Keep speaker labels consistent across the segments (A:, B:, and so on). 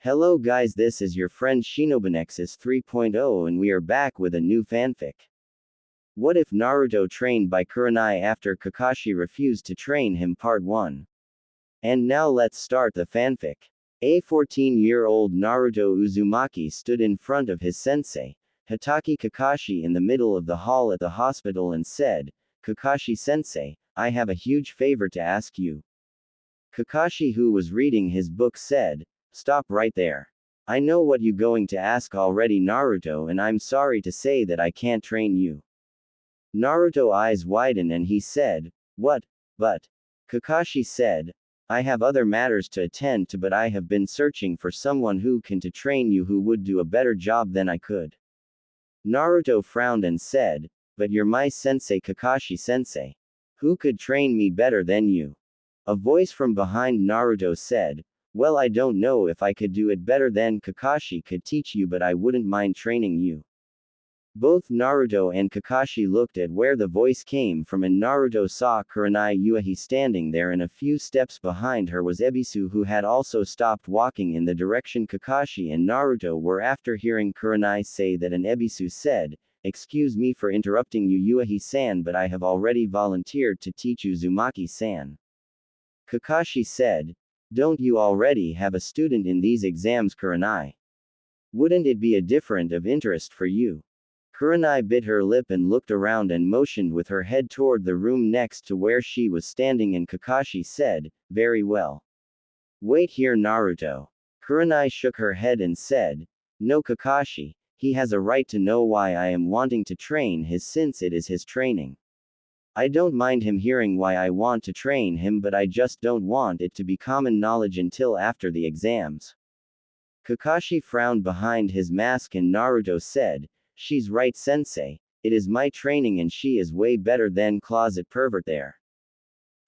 A: Hello guys, this is your friend Shinobanexus 3.0 and we are back with a new fanfic. What if Naruto trained by Kurenai after Kakashi refused to train him Part 1. And now let's start the fanfic. A 14-year-old Naruto Uzumaki stood in front of his sensei, Hatake Kakashi in the middle of the hall at the hospital and said, "Kakashi-sensei, I have a huge favor to ask you." Kakashi, who was reading his book, said, "Stop right there. I know what you going to ask already, Naruto, and I'm sorry to say that I can't train you." Naruto eyes widened and he said, "What? But?" Kakashi said, "I have other matters to attend to, but I have been searching for someone who can to train you who would do a better job than I could." Naruto frowned and said, "But you're my sensei, Kakashi-sensei. Who could train me better than you?" A voice from behind Naruto said, "Well, I don't know if I could do it better than Kakashi could teach you, but I wouldn't mind training you." Both Naruto and Kakashi looked at where the voice came from, and Naruto saw Kurenai Yuhi standing there, and a few steps behind her was Ebisu, who had also stopped walking in the direction Kakashi and Naruto were. After hearing Kurenai say that, and Ebisu said, "Excuse me for interrupting you, Yuhi-san, but I have already volunteered to teach Uzumaki-san." Kakashi said, "Don't you already have a student in these exams, Kurenai? Wouldn't it be a different of interest for you?" Kurenai bit her lip and looked around and motioned with her head toward the room next to where she was standing, and Kakashi said, "Very well. Wait here, Naruto." Kurenai shook her head and said, "No, Kakashi, he has a right to know why I am wanting to train his, since it is his training. I don't mind him hearing why I want to train him, but I just don't want it to be common knowledge until after the exams." Kakashi frowned behind his mask and Naruto said, "She's right, sensei. It is my training and she is way better than closet pervert there."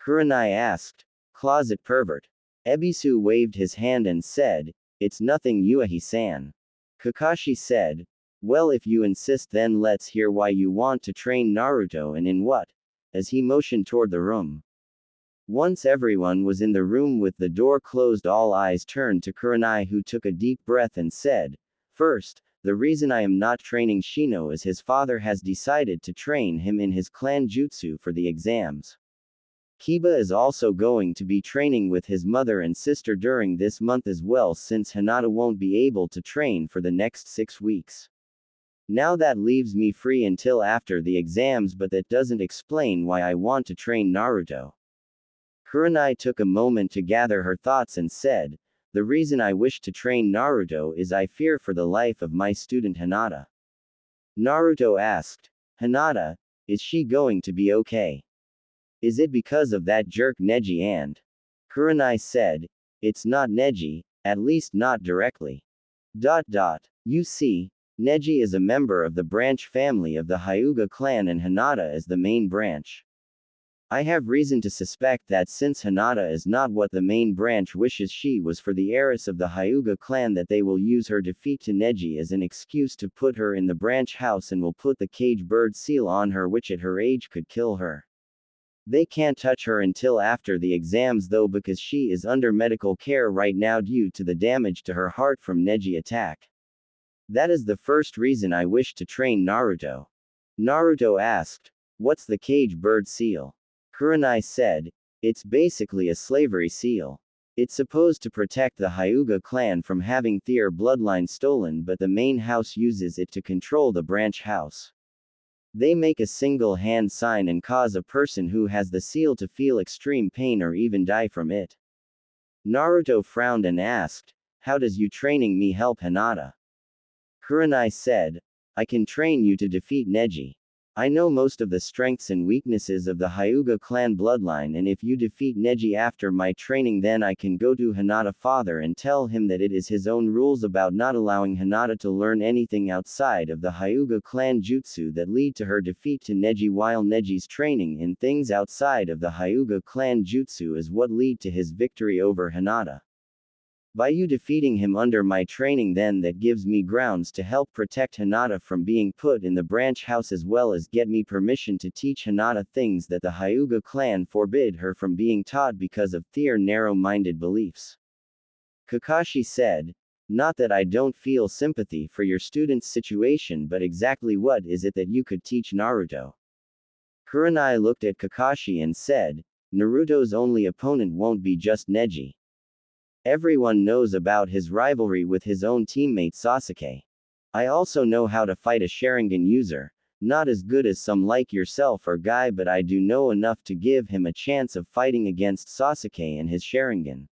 A: Kurenai asked, "Closet pervert?" Ebisu waved his hand and said, "It's nothing, Yuhi-san." Kakashi said, "Well, if you insist, then let's hear why you want to train Naruto and in what," as he motioned toward the room. Once everyone was in the room with the door closed, all eyes turned to Kurenai, who took a deep breath and said, "First, the reason I am not training Shino is his father has decided to train him in his clan jutsu for the exams. Kiba is also going to be training with his mother and sister during this month as well, since Hinata won't be able to train for the next 6 weeks. Now that leaves me free until after the exams, but that doesn't explain why I want to train Naruto." Kurenai took a moment to gather her thoughts and said, "The reason I wish to train Naruto is I fear for the life of my student Hinata." Naruto asked, "Hinata, is she going to be okay? Is it because of that jerk Neji?" And Kurenai said, "It's not Neji, at least not directly. You see, Neji is a member of the branch family of the Hyuga clan and Hinata is the main branch. I have reason to suspect that since Hinata is not what the main branch wishes she was for the heiress of the Hyuga clan, that they will use her defeat to Neji as an excuse to put her in the branch house and will put the cage bird seal on her, which at her age could kill her. They can't touch her until after the exams though, because she is under medical care right now due to the damage to her heart from Neji attack. That is the first reason I wish to train Naruto." Naruto asked, "What's the cage bird seal?" Kurenai said, "It's basically a slavery seal. It's supposed to protect the Hyuga clan from having their bloodline stolen, but the main house uses it to control the branch house. They make a single hand sign and cause a person who has the seal to feel extreme pain or even die from it." Naruto frowned and asked, "How does you training me help Hinata?" Kurenai said, "I can train you to defeat Neji. I know most of the strengths and weaknesses of the Hyuga clan bloodline, and if you defeat Neji after my training, then I can go to Hinata's father and tell him that it is his own rules about not allowing Hinata to learn anything outside of the Hyuga clan jutsu that lead to her defeat to Neji, while Neji's training in things outside of the Hyuga clan jutsu is what lead to his victory over Hinata. By you defeating him under my training, then that gives me grounds to help protect Hinata from being put in the branch house, as well as get me permission to teach Hinata things that the Hyuga clan forbid her from being taught because of their narrow-minded beliefs." Kakashi said, Not that I don't feel sympathy for your student's situation, but exactly what is it that you could teach Naruto? Kurenai looked at Kakashi and said, Naruto's only opponent won't be just Neji. Everyone knows about his rivalry with his own teammate Sasuke. I also know how to fight a Sharingan user, not as good as some like yourself or Guy, but I do know enough to give him a chance of fighting against Sasuke and his Sharingan.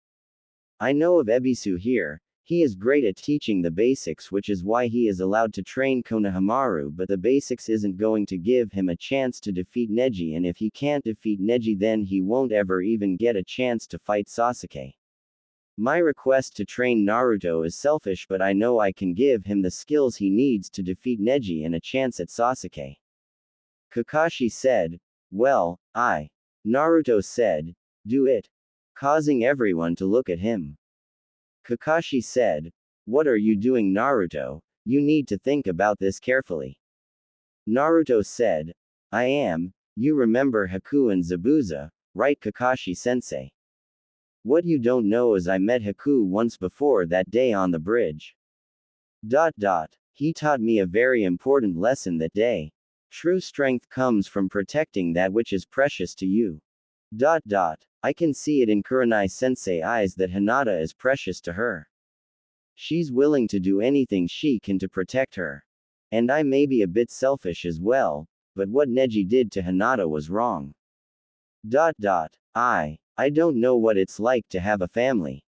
A: I know of Ebisu here. He is great at teaching the basics, which is why he is allowed to train Konohamaru, but the basics isn't going to give him a chance to defeat Neji, and if he can't defeat Neji, then he won't ever even get a chance to fight Sasuke. My request to train Naruto is selfish, but I know I can give him the skills he needs to defeat Neji and a chance at Sasuke. Kakashi said, well, Naruto said, do it, causing everyone to look at him. Kakashi said, what are you doing, Naruto? You need to think about this carefully. Naruto said, I am. You remember Haku and Zabuza, right, Kakashi-sensei? What you don't know is I met Haku once before that day on the bridge. He taught me a very important lesson that day. True strength comes from protecting that which is precious to you. I can see it in Kurenai-sensei eyes that Hinata is precious to her. She's willing to do anything she can to protect her. And I may be a bit selfish as well, but what Neji did to Hinata was wrong. I don't know what it's like to have a family.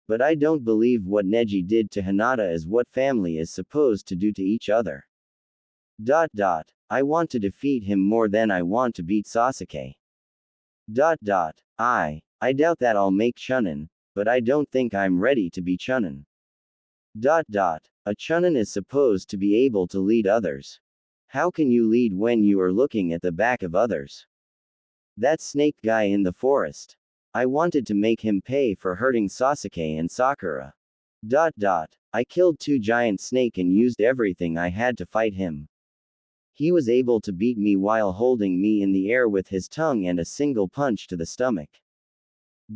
A: But I don't believe what Neji did to Hinata is what family is supposed to do to each other. I want to defeat him more than I want to beat Sasuke. I doubt that I'll make Chunin, but I don't think I'm ready to be Chunin. A Chunin is supposed to be able to lead others. How can you lead when you are looking at the back of others? That snake guy in the forest. I wanted to make him pay for hurting Sasuke and Sakura. I killed 2 giant snake and used everything I had to fight him. He was able to beat me while holding me in the air with his tongue and a single punch to the stomach.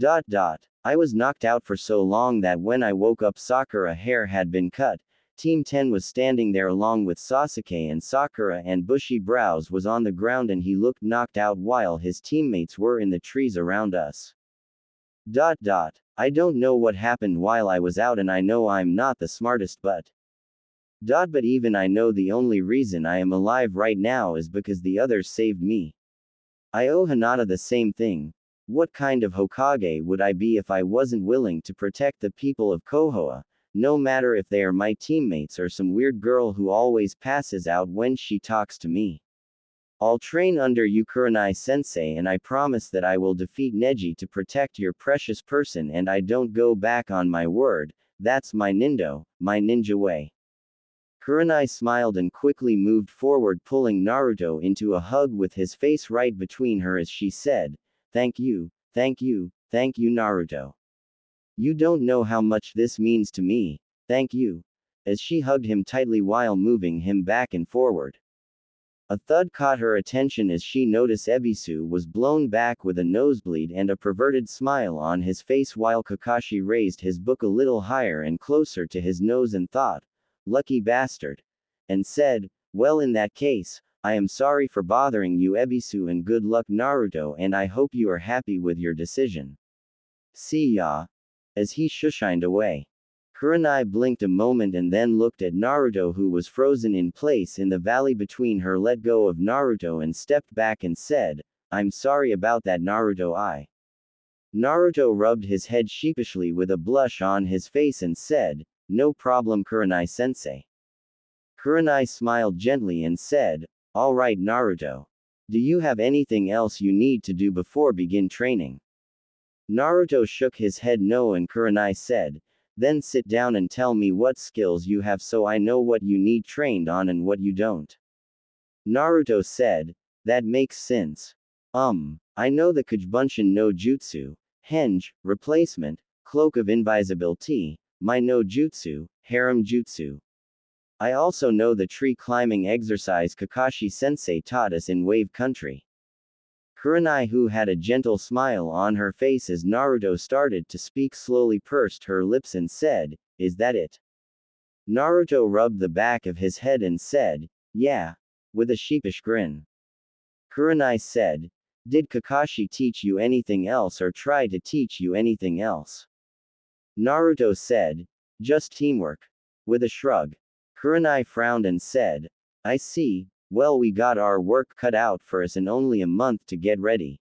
A: I was knocked out for so long that when I woke up, Sakura hair had been cut. Team 10 was standing there along with Sasuke and Sakura, and Bushy Brows was on the ground and he looked knocked out while his teammates were in the trees around us. I don't know what happened while I was out, and I know I'm not the smartest, but even I know the only reason I am alive right now is because the others saved me. I owe Hinata the same thing. What kind of Hokage would I be if I wasn't willing to protect the people of Kohoa, no matter if they are my teammates or some weird girl who always passes out when she talks to me? I'll train under you, Kurenai-sensei, and I promise that I will defeat Neji to protect your precious person, and I don't go back on my word. That's my ninja way. Kurenai smiled and quickly moved forward, pulling Naruto into a hug with his face right between her as she said, thank you, Naruto. You don't know how much this means to me. Thank you. As she hugged him tightly while moving him back and forward. A thud caught her attention as she noticed Ebisu was blown back with a nosebleed and a perverted smile on his face, while Kakashi raised his book a little higher and closer to his nose and thought, lucky bastard, and said, well, in that case, I am sorry for bothering you, Ebisu, and good luck, Naruto, and I hope you are happy with your decision. See ya. As he shushined away. Kurenai blinked a moment and then looked at Naruto, who was frozen in place in the valley between her, let go of Naruto and stepped back and said, I'm sorry about that, Naruto. Naruto rubbed his head sheepishly with a blush on his face and said, no problem, Kurenai-sensei. Kurenai smiled gently and said, alright, Naruto. Do you have anything else you need to do before begin training? Naruto shook his head no, and Kurenai said, then sit down and tell me what skills you have so I know what you need trained on and what you don't. Naruto said, that makes sense. I know the Kujbunshin no Jutsu, Henge, replacement, cloak of invisibility, my no Jutsu, harem jutsu. I also know the tree climbing exercise Kakashi-sensei taught us in Wave Country. Kurenai, who had a gentle smile on her face as Naruto started to speak, slowly pursed her lips and said, is that it? Naruto rubbed the back of his head and said, "Yeah," with a sheepish grin. Kurenai said, "Did Kakashi teach you anything else or try to teach you anything else?" Naruto said, "Just teamwork." With a shrug. Kurenai frowned and said, "I see, well, we got our work cut out for us and only a month to get ready.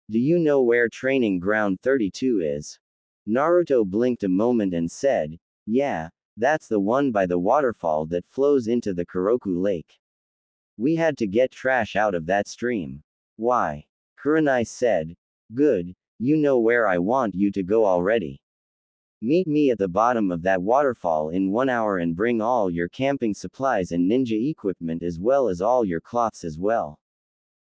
A: Do you know where training ground 32 is?" Naruto blinked a moment and said, "Yeah, that's the one by the waterfall that flows into the Kuroku Lake. We had to get trash out of that stream." "Why?" Kurenai said, "Good, you know where I want you to go already. Meet me at the bottom of that waterfall in 1 hour and bring all your camping supplies and ninja equipment as well as all your cloths as well."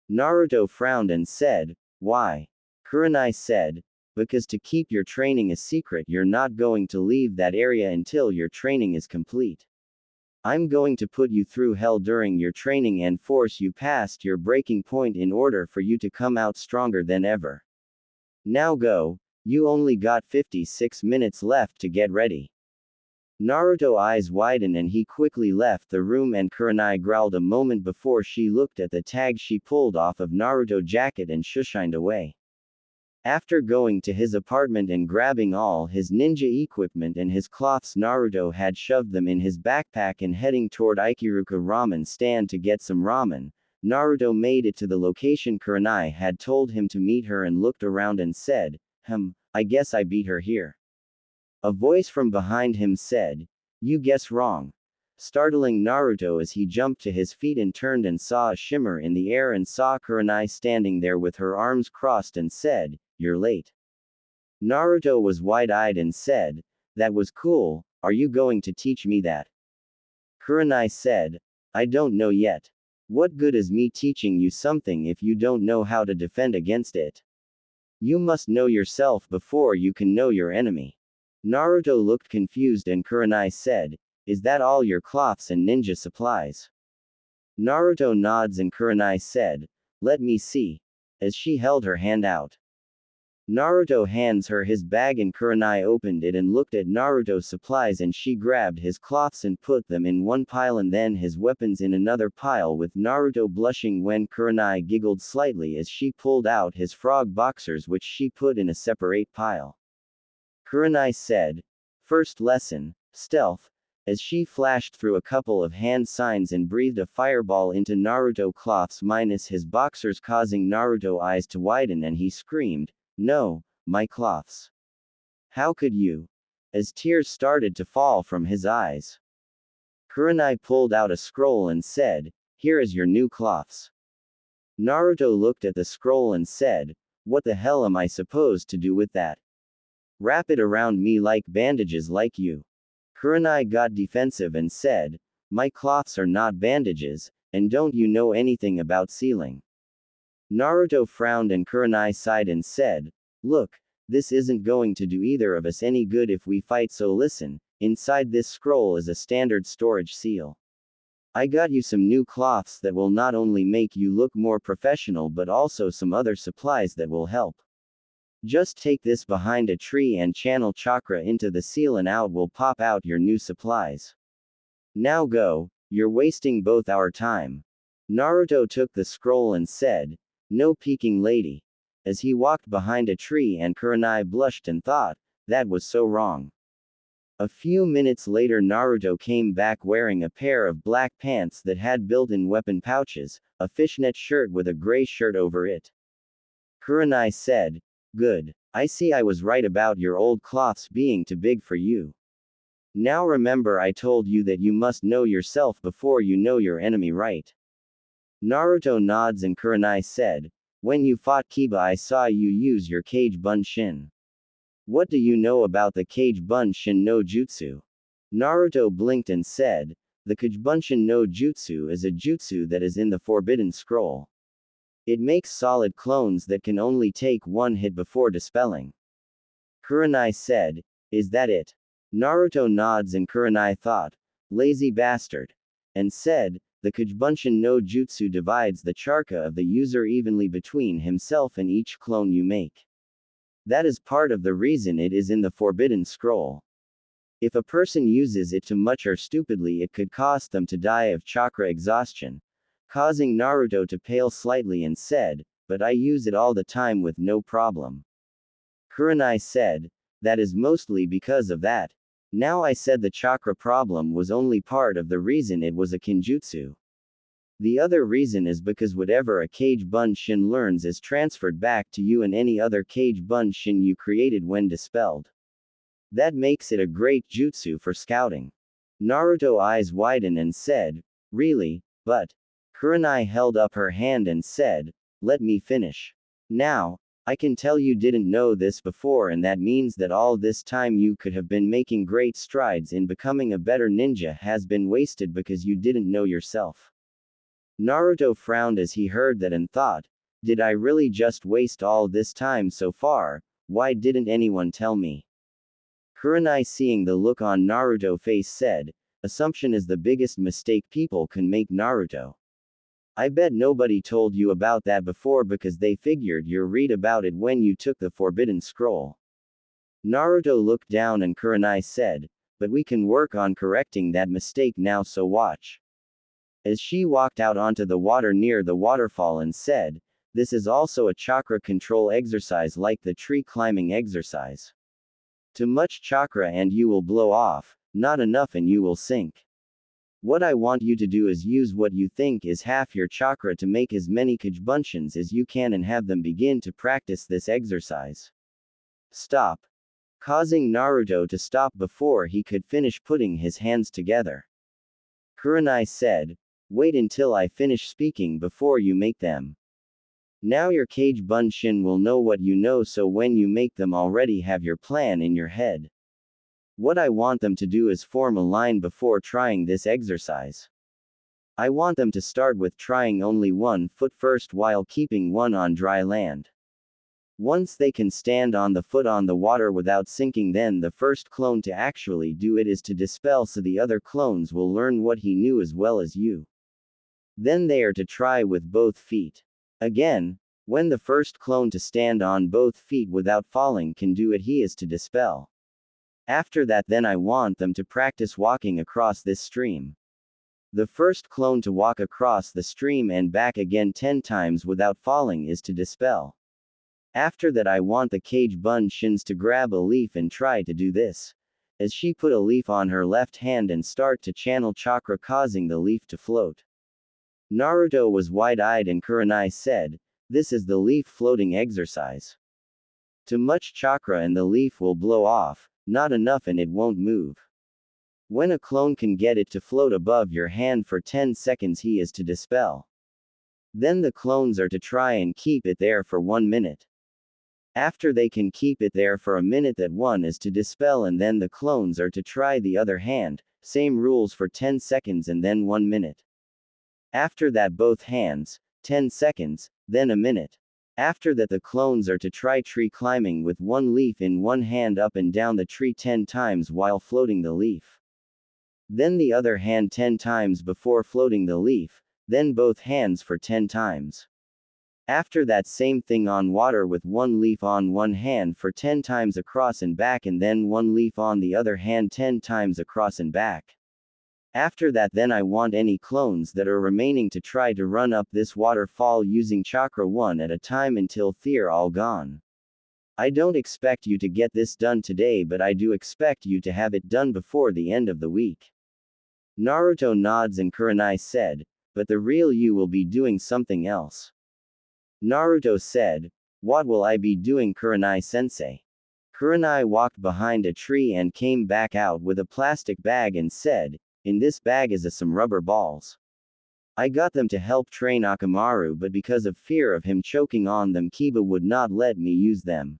A: Naruto frowned and said, "Why?" Kurenai said, "Because to keep your training a secret, you're not going to leave that area until your training is complete. I'm going to put you through hell during your training and force you past your breaking point in order for you to come out stronger than ever. Now go, you only got 56 minutes left to get ready." Naruto's eyes widened and he quickly left the room, and Kurenai growled a moment before she looked at the tag she pulled off of Naruto's jacket and shushined away. After going to his apartment and grabbing all his ninja equipment and his cloths, Naruto had shoved them in his backpack and heading toward Ikiruka ramen stand to get some ramen. Naruto made it to the location Kurenai had told him to meet her and looked around and said, I guess I beat her here." A voice from behind him said, "You guess wrong," startling Naruto as he jumped to his feet and turned and saw a shimmer in the air and saw Kurenai standing there with her arms crossed and said, "You're late." Naruto was wide-eyed and said, "That was cool, are you going to teach me that?" Kurenai said, "I don't know yet. What good is me teaching you something if you don't know how to defend against it? You must know yourself before you can know your enemy." Naruto looked confused and Kurenai said, "Is that all your cloths and ninja supplies?" Naruto nods and Kurenai said, "Let me see," as she held her hand out. Naruto hands her his bag and Kurenai opened it and looked at Naruto's supplies, and she grabbed his cloths and put them in one pile and then his weapons in another pile, with Naruto blushing when Kurenai giggled slightly as she pulled out his frog boxers, which she put in a separate pile. Kurenai said, "First lesson, stealth," as she flashed through a couple of hand signs and breathed a fireball into Naruto's cloths minus his boxers, causing Naruto's eyes to widen and he screamed, "No, my cloths. How could you?" as tears started to fall from his eyes. Kurenai pulled out a scroll and said, "Here is your new cloths." Naruto looked at the scroll and said, "What the hell am I supposed to do with that? Wrap it around me like bandages like you?" Kurenai got defensive and said, "My cloths are not bandages, and don't you know anything about sealing?" Naruto frowned and Kurenai sighed and said, "Look, this isn't going to do either of us any good if we fight, so listen, inside this scroll is a standard storage seal. I got you some new cloths that will not only make you look more professional but also some other supplies that will help. Just take this behind a tree and channel chakra into the seal and out will pop out your new supplies. Now go, you're wasting both our time." Naruto took the scroll and said, "No peeking, lady," as he walked behind a tree, and Kurenai blushed and thought, that was so wrong. A few minutes later Naruto came back wearing a pair of black pants that had built-in weapon pouches, a fishnet shirt with a gray shirt over it. Kurenai said, "Good. I see I was right about your old cloths being too big for you. Now remember I told you that you must know yourself before you know your enemy, right?" Naruto nods and Kurenai said, "When you fought Kiba I saw you use your Kage Bunshin. What do you know about the Kage Bunshin no Jutsu?" Naruto blinked and said, "The Kage Bunshin no Jutsu is a jutsu that is in the Forbidden Scroll. It makes solid clones that can only take one hit before dispelling." Kurenai said, "Is that it?" Naruto nods and Kurenai thought, "Lazy bastard," and said, "The Kage-bunshin no Jutsu divides the chakra of the user evenly between himself and each clone you make. That is part of the reason it is in the Forbidden Scroll. If a person uses it too much or stupidly, it could cost them to die of chakra exhaustion, causing Naruto to pale slightly and said, "But I use it all the time with no problem." Kurenai said, "That is mostly because of that. Now I said the chakra problem was only part of the reason it was a kinjutsu. The other reason is because whatever a Kage Bunshin learns is transferred back to you and any other Kage Bunshin you created when dispelled. That makes it a great jutsu for scouting." Naruto eyes widened and said, "Really? But..." Kurenai held up her hand and said, "Let me finish. Now, I can tell you didn't know this before, and that means that all this time you could have been making great strides in becoming a better ninja has been wasted because you didn't know yourself." Naruto frowned as he heard that and thought, "Did I really just waste all this time so far? Why didn't anyone tell me?" Kurenai, seeing the look on Naruto's face, said, "Assumption is the biggest mistake people can make, Naruto. I bet nobody told you about that before because they figured you'd read about it when you took the Forbidden Scroll." Naruto looked down and Kurenai said, "But we can work on correcting that mistake now, so watch." As she walked out onto the water near the waterfall and said, "This is also a chakra control exercise like the tree climbing exercise. Too much chakra and you will blow off, not enough and you will sink. What I want you to do is use what you think is half your chakra to make as many Kajibunshins as you can and have them begin to practice this exercise." "Stop." Causing Naruto to stop before he could finish putting his hands together. Kurenai said, "Wait until I finish speaking before you make them. Now your Kage Bunshin will know what you know, so when you make them already have your plan in your head. What I want them to do is form a line before trying this exercise. I want them to start with trying only one foot first while keeping one on dry land. Once they can stand on the foot on the water without sinking, then the first clone to actually do it is to dispel, so the other clones will learn what he knew as well as you. Then they are to try with both feet. Again, when the first clone to stand on both feet without falling can do it, he is to dispel. After that, then I want them to practice walking across this stream. The first clone to walk across the stream and back again 10 times without falling is to dispel. After that, I want the Kage Bunshins to grab a leaf and try to do this." As she put a leaf on her left hand and start to channel chakra, causing the leaf to float. Naruto was wide-eyed and Kurenai said, "This is the leaf floating exercise. Too much chakra and the leaf will blow off, not enough and it won't move. When a clone can get it to float above your hand for 10 seconds, he is to dispel. Then the clones are to try and keep it there for 1 minute. After they can keep it there for a minute, that one is to dispel, and then the clones are to try the other hand, same rules for 10 seconds and then 1 minute. After that, both hands, 10 seconds, then a minute. After that, the clones are to try tree climbing with one leaf in one hand up and down the tree 10 times while floating the leaf. Then the other hand 10 times before floating the leaf, then both hands for 10 times. After that, same thing on water with one leaf on one hand for 10 times across and back, and then one leaf on the other hand 10 times across and back. After that, then I want any clones that are remaining to try to run up this waterfall using chakra one at a time until they're all gone. I don't expect you to get this done today, but I do expect you to have it done before the end of the week." Naruto nods and Kurenai said, "But the real you will be doing something else." Naruto said, "What will I be doing, Kurenai-sensei?" Kurenai walked behind a tree and came back out with a plastic bag and said, "In this bag is some rubber balls. I got them to help train Akamaru, but because of fear of him choking on them, Kiba would not let me use them.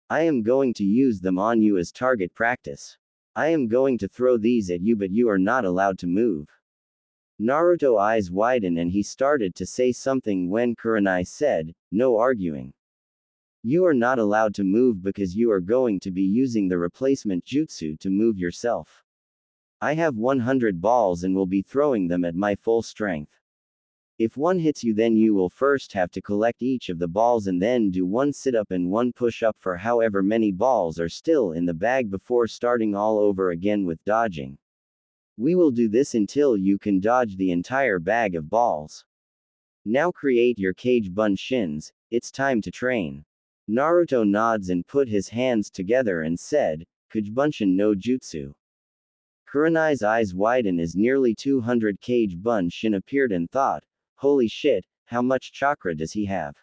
A: I am going to use them on you as target practice. I am going to throw these at you, but you are not allowed to move." Naruto's eyes widened and he started to say something when Kurenai said, "No arguing. You are not allowed to move because you are going to be using the replacement jutsu to move yourself. I have 100 balls and will be throwing them at my full strength. If one hits you, then you will first have to collect each of the balls and then do one sit-up and one push-up for however many balls are still in the bag before starting all over again with dodging. We will do this until you can dodge the entire bag of balls. Now create your cage shins, it's time to train. Naruto nods and put his hands together and said, Kage no Jutsu. Kurenai's eyes widen as nearly 200 cage shin appeared and thought, holy shit, how much chakra does he have?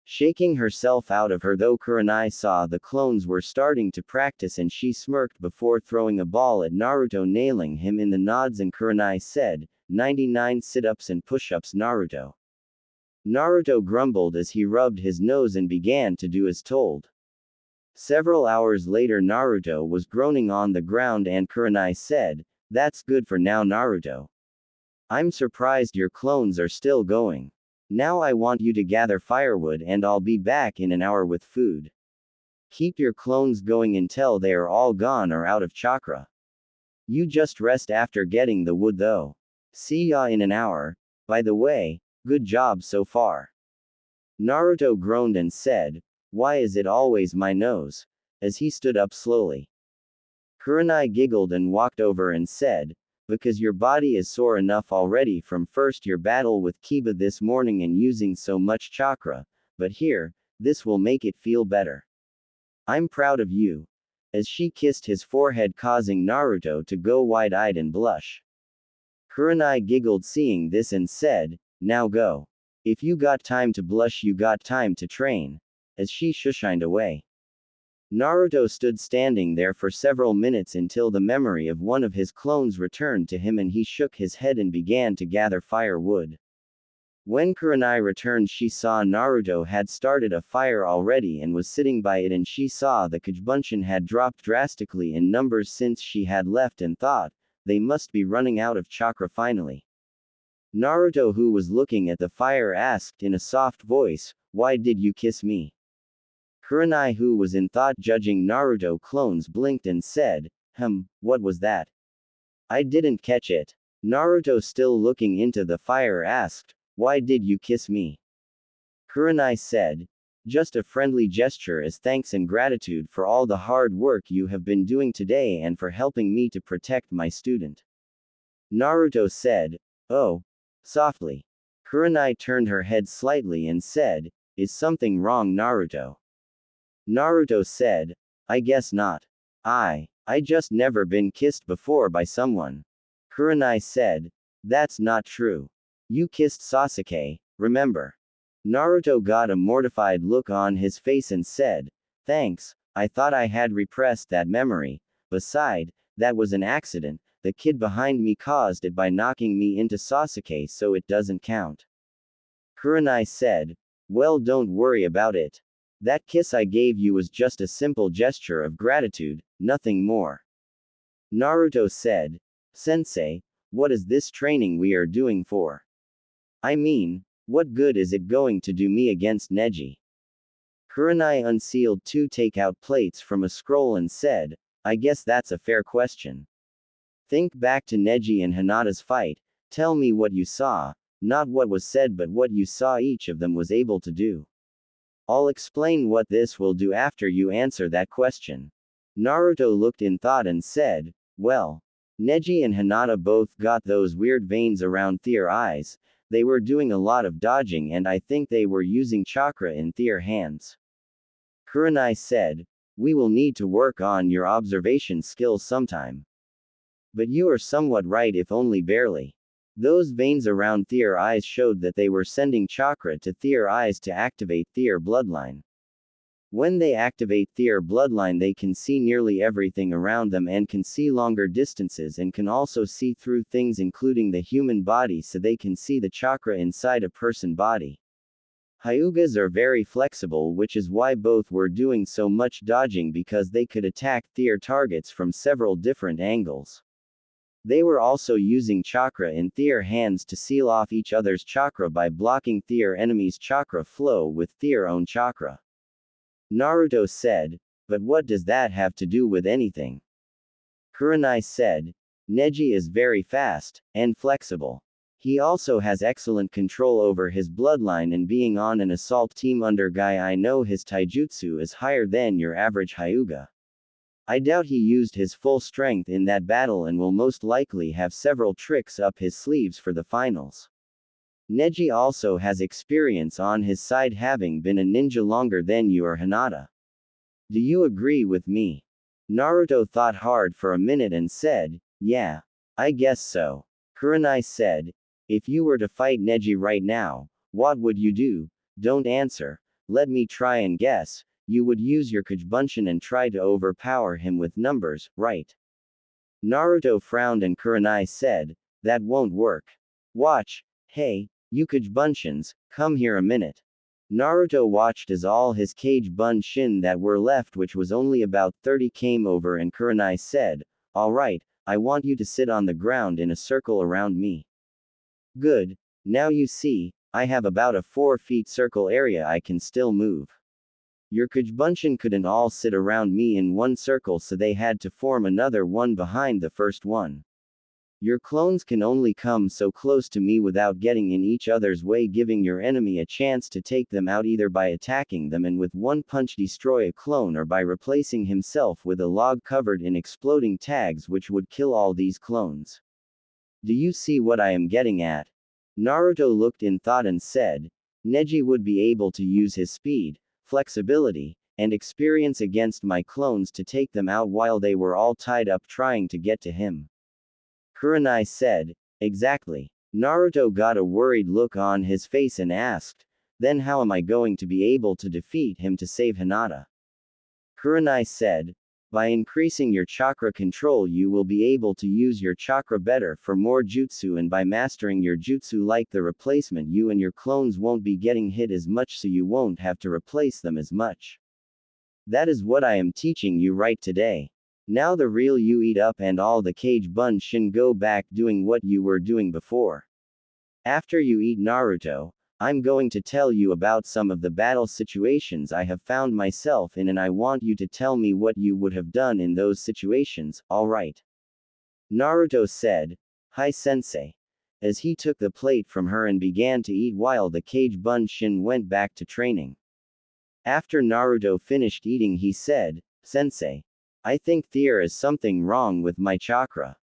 A: Shaking herself out of her though, Kurenai saw the clones were starting to practice and she smirked before throwing a ball at Naruto, nailing him in the nods, and Kurenai said, 99 sit-ups and push-ups Naruto. Naruto grumbled as he rubbed his nose and began to do as told. Several hours later, Naruto was groaning on the ground and Kurenai said, that's good for now Naruto. I'm surprised your clones are still going. Now I want you to gather firewood and I'll be back in an hour with food. Keep your clones going until they are all gone or out of chakra. You just rest after getting the wood though. See ya in an hour. By the way, good job so far. Naruto groaned and said, why is it always my nose? As he stood up slowly. Kurenai giggled and walked over and said, because your body is sore enough already from first your battle with Kiba this morning and using so much chakra, but here, this will make it feel better. I'm proud of you. As she kissed his forehead, causing Naruto to go wide-eyed and blush. Kurenai giggled seeing this and said, now go. If you got time to blush, you got time to train. As she shushined away. Naruto stood standing there for several minutes until the memory of one of his clones returned to him and he shook his head and began to gather firewood. When Kurenai returned, she saw Naruto had started a fire already and was sitting by it, and she saw the Kage had dropped drastically in numbers since she had left and thought, they must be running out of chakra finally. Naruto, who was looking at the fire, asked in a soft voice, why did you kiss me? Kurenai, who was in thought judging Naruto clones, blinked and said, what was that? I didn't catch it. Naruto, still looking into the fire, asked, why did you kiss me? Kurenai said, just a friendly gesture as thanks and gratitude for all the hard work you have been doing today and for helping me to protect my student. Naruto said, oh. Softly. Kurenai turned her head slightly and said, is something wrong Naruto? Naruto said, I guess not. I just never been kissed before by someone. Kurenai said, that's not true. You kissed Sasuke, remember? Naruto got a mortified look on his face and said, thanks, I thought I had repressed that memory, beside, that was an accident, the kid behind me caused it by knocking me into Sasuke, so it doesn't count. Kurenai said, well, don't worry about it. That kiss I gave you was just a simple gesture of gratitude, nothing more. Naruto said, Sensei, what is this training we are doing for? I mean, what good is it going to do me against Neji? Kurenai unsealed 2 takeout plates from a scroll and said, I guess that's a fair question. Think back to Neji and Hinata's fight, tell me what you saw, not what was said but what you saw each of them was able to do. I'll explain what this will do after you answer that question. Naruto looked in thought and said, well, Neji and Hinata both got those weird veins around their eyes, they were doing a lot of dodging and I think they were using chakra in their hands. Kurenai said, we will need to work on your observation skills sometime. But you are somewhat right, if only barely. Those veins around their eyes showed that they were sending chakra to their eyes to activate their bloodline. When they activate their bloodline, they can see nearly everything around them and can see longer distances and can also see through things including the human body, so they can see the chakra inside a person's body. Hyugas are very flexible, which is why both were doing so much dodging, because they could attack their targets from several different angles. They were also using chakra in their hands to seal off each other's chakra by blocking their enemy's chakra flow with their own chakra. Naruto said, but what does that have to do with anything? Kurenai said, Neji is very fast and flexible. He also has excellent control over his bloodline, and being on an assault team under Guy, I know his taijutsu is higher than your average Hyuga. I doubt he used his full strength in that battle and will most likely have several tricks up his sleeves for the finals. Neji also has experience on his side, having been a ninja longer than you or Hinata. Do you agree with me? Naruto thought hard for a minute and said, yeah, I guess so. Kurenai said, if you were to fight Neji right now, what would you do? Don't answer, let me try and guess. You would use your Kujubunshin and try to overpower him with numbers, right? Naruto frowned and Kurenai said, that won't work. Watch, hey, you Kujubunshins, come here a minute. Naruto watched as all his Kujubunshin that were left, which was only about 30, came over, and Kurenai said, alright, I want you to sit on the ground in a circle around me. Good, now you see, I have about a 4 feet circle area I can still move. Your Kujubunshin couldn't all sit around me in one circle, so they had to form another one behind the first one. Your clones can only come so close to me without getting in each other's way, giving your enemy a chance to take them out either by attacking them and with one punch destroy a clone, or by replacing himself with a log covered in exploding tags which would kill all these clones. Do you see what I am getting at? Naruto looked in thought and said, Neji would be able to use his speed, flexibility, and experience against my clones to take them out while they were all tied up trying to get to him. Kurenai said, exactly. Naruto got a worried look on his face and asked, then how am I going to be able to defeat him to save Hinata? Kurenai said, by increasing your chakra control you will be able to use your chakra better for more jutsu, and by mastering your jutsu like the replacement, you and your clones won't be getting hit as much, so you won't have to replace them as much. That is what I am teaching you right today. Now the real you eat up and all the Kujubunshin go back doing what you were doing before. After you eat Naruto, I'm going to tell you about some of the battle situations I have found myself in, and I want you to tell me what you would have done in those situations, alright? Naruto said, hi sensei. As he took the plate from her and began to eat while the Kujubunshin went back to training. After Naruto finished eating, he said, sensei, I think there is something wrong with my chakra.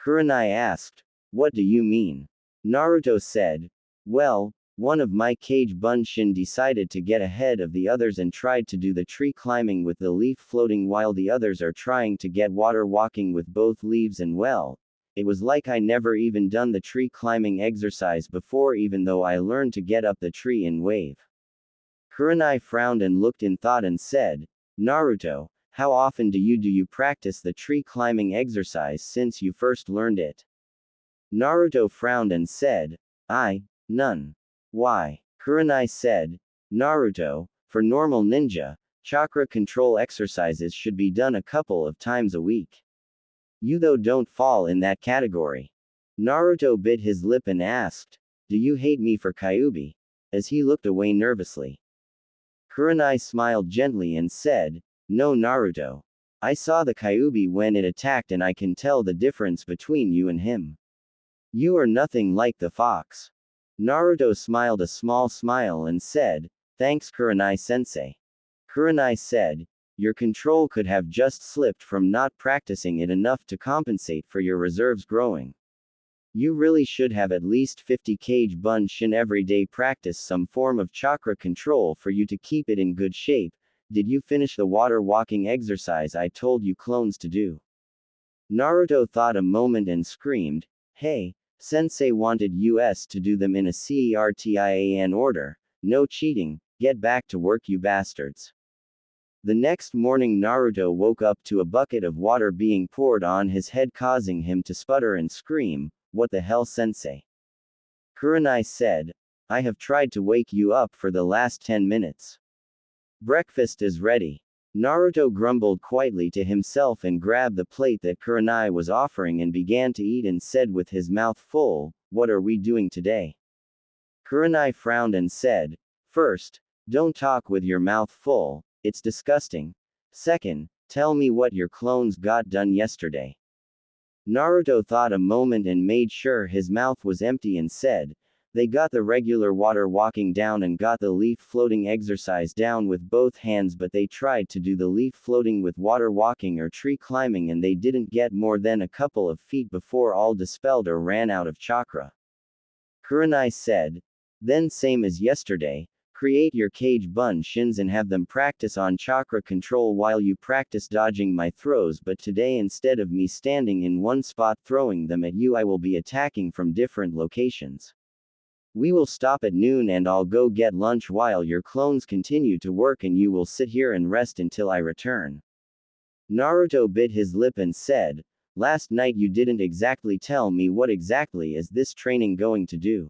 A: Kurenai asked, what do you mean? Naruto said, well, one of my Kujubunshin decided to get ahead of the others and tried to do the tree climbing with the leaf floating while the others are trying to get water walking with both leaves, and well, it was like I never even done the tree climbing exercise before, even though I learned to get up the tree in wave. Kurenai frowned and looked in thought and said, Naruto, how often do you practice the tree climbing exercise since you first learned it? Naruto frowned and said, none. Why? Kurenai said, Naruto, for normal ninja, chakra control exercises should be done a couple of times a week. You though don't fall in that category. Naruto bit his lip and asked, do you hate me for Kyuubi? As he looked away nervously. Kurenai smiled gently and said, no Naruto. I saw the Kyuubi when it attacked and I can tell the difference between you and him. You are nothing like the fox. Naruto smiled a small smile and said, thanks Kurenai sensei. Kurenai said, your control could have just slipped from not practicing it enough to compensate for your reserves growing. You really should have at least 50 Kujubunshin every day, practice some form of chakra control for you to keep it in good shape. Did you finish the water walking exercise I told you clones to do? Naruto thought a moment and screamed, hey, sensei wanted us to do them in a CERTIAN order, no cheating, get back to work you bastards. The next morning Naruto woke up to a bucket of water being poured on his head, causing him to sputter and scream, what the hell sensei? Kurenai said, I have tried to wake you up for the last 10 minutes. Breakfast is ready. Naruto grumbled quietly to himself and grabbed the plate that Kurenai was offering and began to eat and said with his mouth full, what are we doing today? Kurenai frowned and said, first, don't talk with your mouth full, it's disgusting. Second, tell me what your clones got done yesterday. Naruto thought a moment and made sure his mouth was empty and said, they got the regular water walking down and got the leaf floating exercise down with both hands, but they tried to do the leaf floating with water walking or tree climbing and they didn't get more than a couple of feet before all dispelled or ran out of chakra. Kurenai said, then same as yesterday, create your cage bun shins and have them practice on chakra control while you practice dodging my throws, but today instead of me standing in one spot throwing them at you I will be attacking from different locations. We will stop at noon and I'll go get lunch while your clones continue to work and you will sit here and rest until I return. Naruto bit his lip and said, last night you didn't exactly tell me what exactly is this training going to do.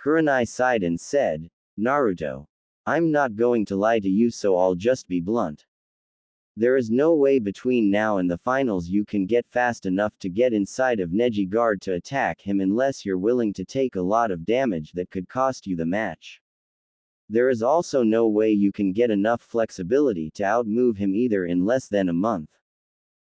A: Kurenai sighed and said, Naruto, I'm not going to lie to you, so I'll just be blunt. There is no way between now and the finals you can get fast enough to get inside of Neji guard to attack him unless you're willing to take a lot of damage that could cost you the match. There is also no way you can get enough flexibility to outmove him either in less than a month.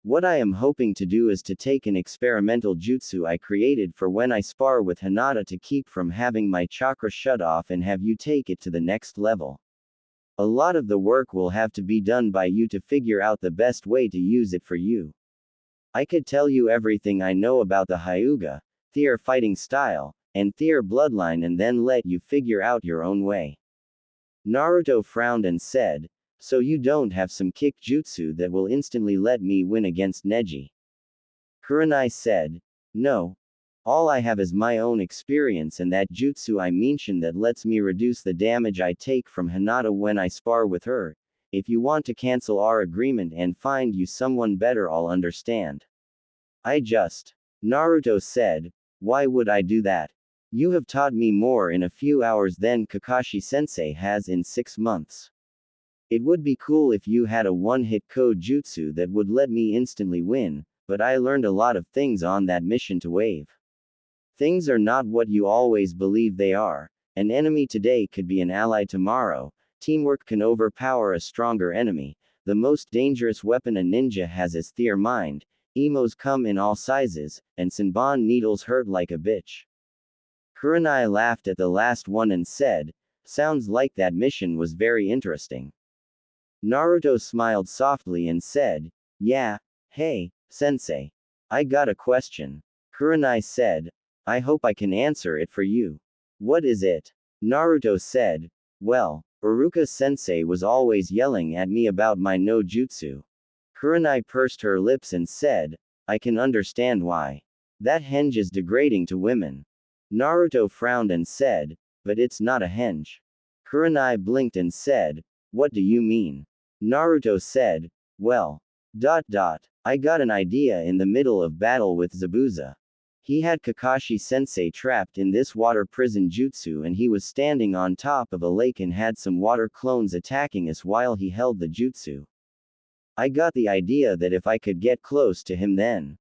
A: What I am hoping to do is to take an experimental jutsu I created for when I spar with Hinata to keep from having my chakra shut off and have you take it to the next level. A lot of the work will have to be done by you to figure out the best way to use it for you. I could tell you everything I know about the Hyuga, Thier fighting style, and Thier bloodline and then let you figure out your own way. Naruto frowned and said, so you don't have some kick jutsu that will instantly let me win against Neji? Kurenai said, no. All I have is my own experience and that jutsu I mentioned that lets me reduce the damage I take from Hinata when I spar with her. If you want to cancel our agreement and find you someone better, I'll understand. Naruto said, why would I do that? You have taught me more in a few hours than Kakashi sensei has in 6 months. It would be cool if you had a one-hit code jutsu that would let me instantly win, but I learned a lot of things on that mission to Wave. Things are not what you always believe they are. An enemy today could be an ally tomorrow. Teamwork can overpower a stronger enemy. The most dangerous weapon a ninja has is their mind. Emos come in all sizes, and Senbon needles hurt like a bitch. Kurenai laughed at the last one and said, sounds like that mission was very interesting. Naruto smiled softly and said, yeah, hey, sensei. I got a question. Kurenai said, I hope I can answer it for you. What is it? Naruto said, well, Iruka-sensei was always yelling at me about my no jutsu. Kurenai pursed her lips and said, I can understand why. That henge is degrading to women. Naruto frowned and said, but it's not a henge. Kurenai blinked and said, what do you mean? Naruto said, well, I got an idea in the middle of battle with Zabuza. He had Kakashi-sensei trapped in this water prison jutsu and he was standing on top of a lake and had some water clones attacking us while he held the jutsu. I got the idea that if I could get close to him then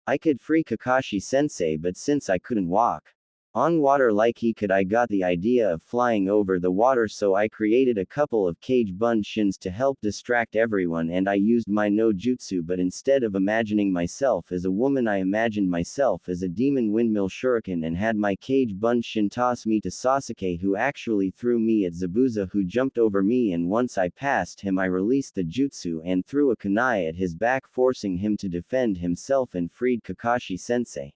A: I could free Kakashi-sensei, but since I couldn't walk on water like he could, I got the idea of flying over the water, so I created a couple of cage bun shins to help distract everyone and I used my no jutsu, but instead of imagining myself as a woman I imagined myself as a demon windmill shuriken and had my cage bun shin toss me to Sasuke, who actually threw me at Zabuza, who jumped over me, and once I passed him I released the jutsu and threw a kunai at his back, forcing him to defend himself and freed Kakashi-sensei.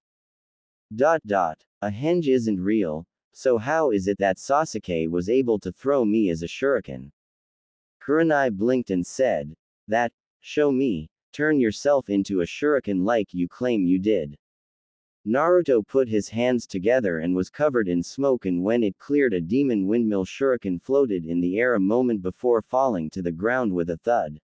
A: A henge isn't real, so how is it that Sasuke was able to throw me as a shuriken? Kurenai blinked and said, that, show me, turn yourself into a shuriken like you claim you did. Naruto put his hands together and was covered in smoke, and when it cleared a demon windmill shuriken floated in the air a moment before falling to the ground with a thud.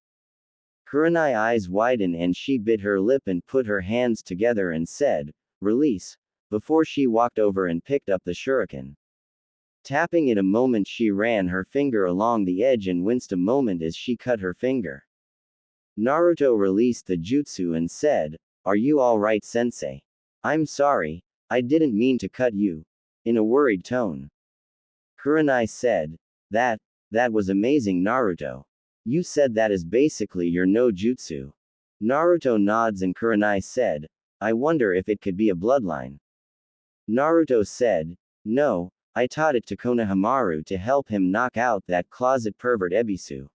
A: Kurenai's eyes widened and she bit her lip and put her hands together and said, release, before she walked over and picked up the shuriken. Tapping it a moment, she ran her finger along the edge and winced a moment as she cut her finger. Naruto released the jutsu and said, are you alright, sensei? I'm sorry, I didn't mean to cut you. In a worried tone. Kurenai said, that was amazing, Naruto. You said that is basically your no jutsu. Naruto nods and Kurenai said, I wonder if it could be a bloodline. Naruto said, no, I taught it to Konohamaru to help him knock out that closet pervert Ebisu.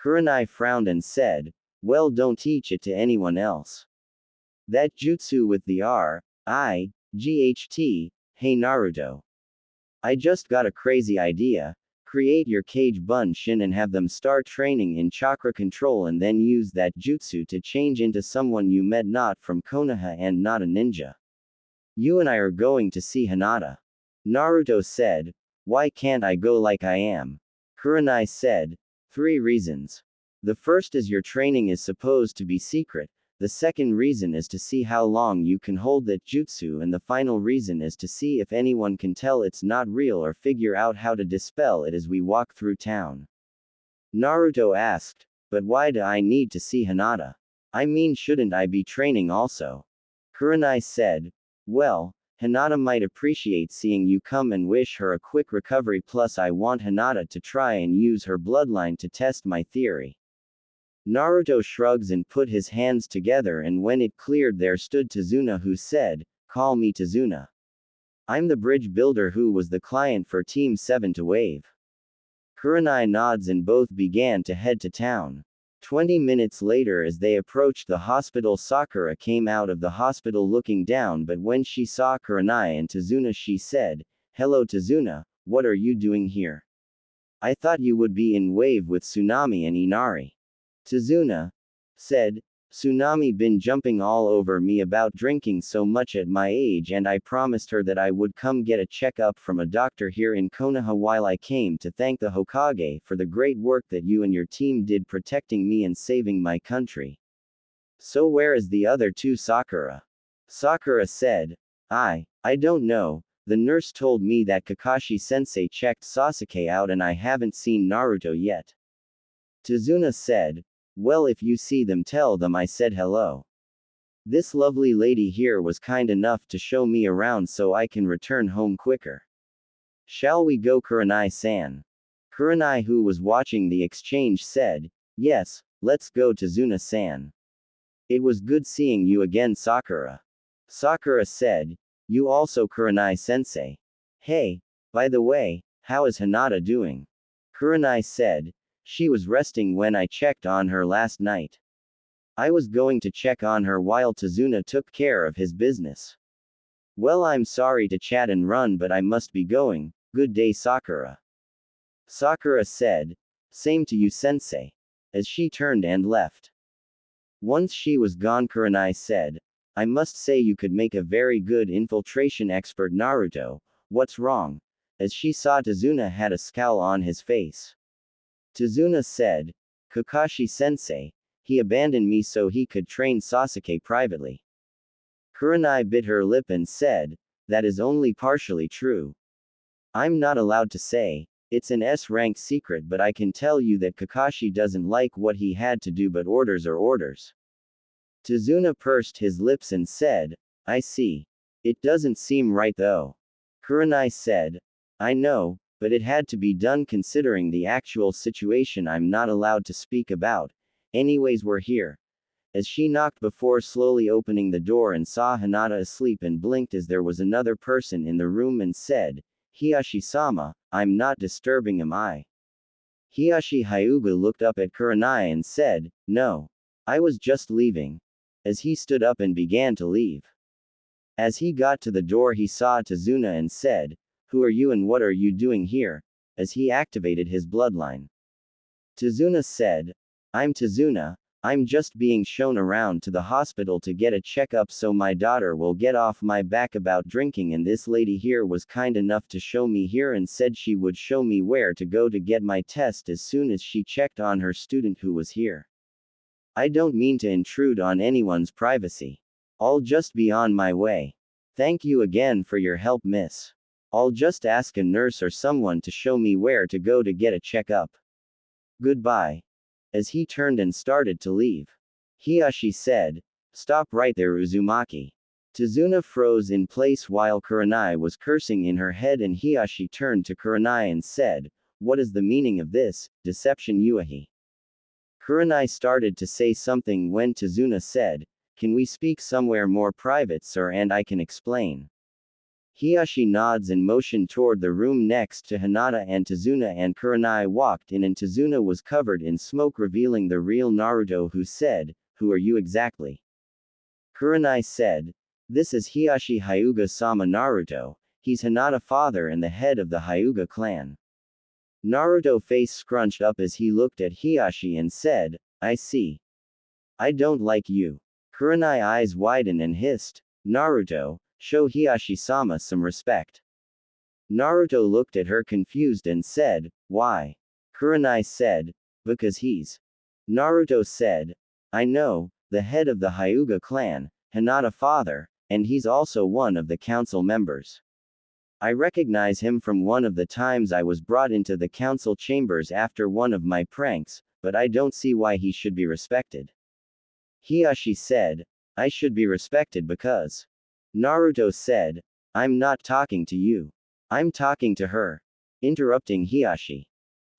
A: Kurenai frowned and said, well, don't teach it to anyone else. That jutsu with the GHT, hey Naruto. I just got a crazy idea. Create your Kage Bunshin and have them start training in chakra control and then use that jutsu to change into someone you met not from Konoha and not a ninja. You and I are going to see Hinata. Naruto said, why can't I go like I am? Kurenai said, 3 reasons. The first is your training is supposed to be secret. The second reason is to see how long you can hold that jutsu, and the final reason is to see if anyone can tell it's not real or figure out how to dispel it as we walk through town. Naruto asked, but why do I need to see Hinata? I mean, shouldn't I be training also? Kurenai said, well, Hinata might appreciate seeing you come and wish her a quick recovery, plus I want Hinata to try and use her bloodline to test my theory. Naruto shrugs and put his hands together, and when it cleared there stood Tazuna, who said, call me Tazuna. I'm the bridge builder who was the client for Team 7 to wave. Kurenai nods and both began to head to town. 20 minutes later, as they approached the hospital, Sakura came out of the hospital looking down, but when she saw Kurenai and Tazuna she said, hello Tazuna, what are you doing here? I thought you would be in wave with Tsunami and Inari. Tazuna said, Tsunami been jumping all over me about drinking so much at my age, and I promised her that I would come get a checkup from a doctor here in Konoha while I came to thank the Hokage for the great work that you and your team did protecting me and saving my country. So where is the other 2, Sakura? Sakura said, I don't know. The nurse told me that Kakashi-sensei checked Sasuke out and I haven't seen Naruto yet. Tazuna said, well, if you see them, tell them I said hello. This lovely lady here was kind enough to show me around so I can return home quicker. Shall we go, Kurenai-san? Kurenai, who was watching the exchange, said, yes, let's go, Tazuna-san. It was good seeing you again, Sakura. Sakura said, you also, Kurenai-sensei. Hey, by the way, how is Hinata doing? Kurenai said, she was resting when I checked on her last night. I was going to check on her while Tazuna took care of his business. Well, I'm sorry to chat and run, but I must be going. Good day, Sakura. Sakura said, same to you, sensei. As she turned and left. Once she was gone, Kurenai said, I must say you could make a very good infiltration expert, Naruto. What's wrong? As she saw Tazuna had a scowl on his face. Tazuna said, Kakashi-sensei, he abandoned me so he could train Sasuke privately. Kurenai bit her lip and said, that is only partially true. I'm not allowed to say, it's an S-rank secret, but I can tell you that Kakashi doesn't like what he had to do, but orders are orders. Tazuna pursed his lips and said, I see. It doesn't seem right though. Kurenai said, I know, but it had to be done considering the actual situation I'm not allowed to speak about. Anyways, we're here. As she knocked before slowly opening the door and saw Hinata asleep and blinked as there was another person in the room and said, Hiyashi-sama, I'm not disturbing, am I? Hiyashi Hyuga looked up at Kurenai and said, no. I was just leaving. As he stood up and began to leave. As he got to the door he saw Tazuna and said, who are you and what are you doing here? As he activated his bloodline. Tazuna said, I'm Tazuna, I'm just being shown around to the hospital to get a checkup so my daughter will get off my back about drinking, and this lady here was kind enough to show me here and said she would show me where to go to get my test as soon as she checked on her student who was here. I don't mean to intrude on anyone's privacy. I'll just be on my way. Thank you again for your help, miss. I'll just ask a nurse or someone to show me where to go to get a checkup. Goodbye. As he turned and started to leave. Hiyashi said, stop right there, Uzumaki. Tazuna froze in place while Kurenai was cursing in her head, and Hiyashi turned to Kurenai and said, what is the meaning of this, deception Yuahi? Kurenai started to say something when Tazuna said, Can we speak somewhere more private, sir, and I can explain? Hiyashi nods and motioned toward the room next to Hinata and Tazuna, and Kurenai walked in and Tazuna was covered in smoke, revealing the real Naruto, who said, "Who are you exactly?" Kurenai said, "This is Hiyashi Hyuga-sama Naruto. He's Hinata father and the head of the Hyuga clan." Naruto face scrunched up as he looked at Hiyashi and said, "I see. I don't like you." Kurenai eyes widened and hissed, "Naruto, show Hiyashi-sama some respect." Naruto looked at her confused and said, "Why?" Kurenai said, "Because he's." Naruto said, "I know, the head of the Hyuga clan, Hinata father, and he's also one of the council members. I recognize him from one of the times I was brought into the council chambers after one of my pranks, but I don't see why he should be respected." Hiyashi said, "I should be respected because." Naruto said, "I'm not talking to you. I'm talking to her." Interrupting Hiyashi.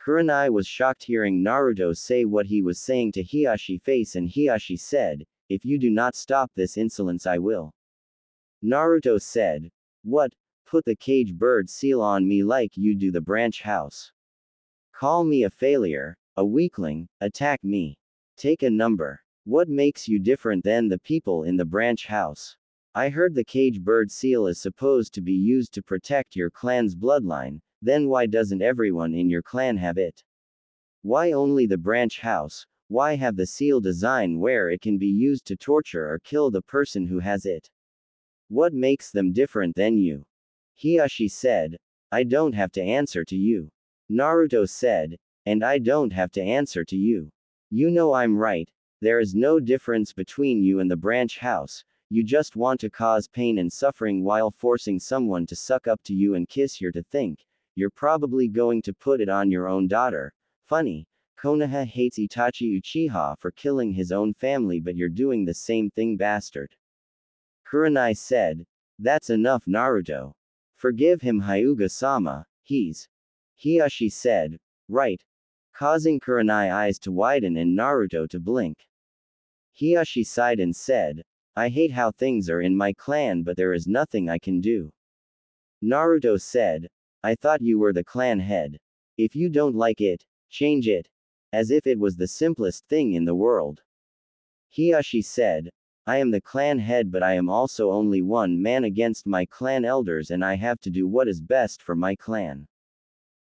A: Kurenai was shocked hearing Naruto say what he was saying to Hiyashi face, and Hiyashi said, "If you do not stop this insolence, I will." Naruto said, "What? Put the cage bird seal on me like you do the branch house. Call me a failure, a weakling, attack me. Take a number. What makes you different than the people in the branch house? I heard the cage bird seal is supposed to be used to protect your clan's bloodline, then why doesn't everyone in your clan have it? Why only the branch house? Why have the seal design where it can be used to torture or kill the person who has it? What makes them different than you?" Hiyashi said, "I don't have to answer to you." Naruto said, "And I don't have to answer to you. You know I'm right. There is no difference between you and the branch house. You just want to cause pain and suffering while forcing someone to suck up to you and kiss your to think. You're probably going to put it on your own daughter. Funny. Konoha hates Itachi Uchiha for killing his own family, but you're doing the same thing, bastard." Kurenai said, "That's enough, Naruto. Forgive him, Hyuga-sama, he's." Hiyashi said, "Right." Causing Kurenai eyes to widen and Naruto to blink. Hiyashi sighed and said, "I hate how things are in my clan, but there is nothing I can do." Naruto said, "I thought you were the clan head. If you don't like it, change it." As if it was the simplest thing in the world. Hiyashi said, "I am the clan head, but I am also only one man against my clan elders, and I have to do what is best for my clan."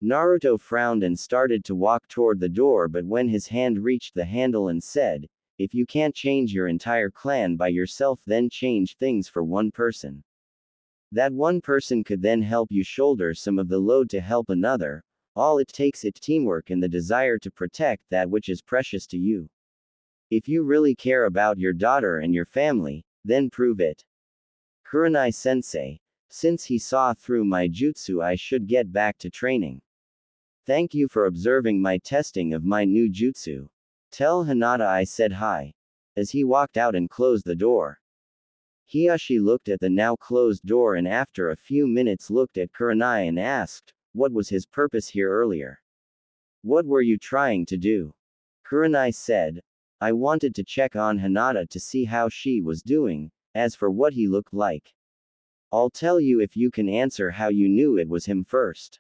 A: Naruto frowned and started to walk toward the door, but when his hand reached the handle and said, "If you can't change your entire clan by yourself, then change things for one person. That one person could then help you shoulder some of the load to help another. All it takes is teamwork and the desire to protect that which is precious to you. If you really care about your daughter and your family, then prove it." Kurenai sensei, since he saw through my jutsu, I should get back to training. Thank you for observing my testing of my new jutsu. Tell Hinata I said hi. As he walked out and closed the door. Hiyashi looked at the now closed door and after a few minutes looked at Kurenai and asked, what was his purpose here earlier? What were you trying to do? Kurenai said, I wanted to check on Hinata to see how she was doing. As for what he looked like, I'll tell you if you can answer how you knew it was him first.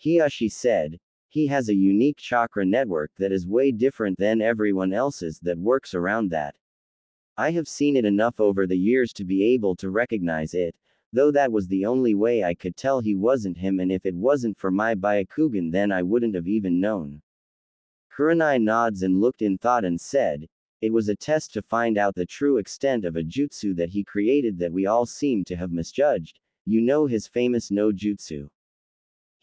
A: Hiyashi said, he has a unique chakra network that is way different than everyone else's that works around that. I have seen it enough over the years to be able to recognize it, though that was the only way I could tell he wasn't him, and if it wasn't for my Byakugan then I wouldn't have even known. Kurenai nods and looked in thought and said, it was a test to find out the true extent of a jutsu that he created that we all seem to have misjudged. You know his famous no jutsu.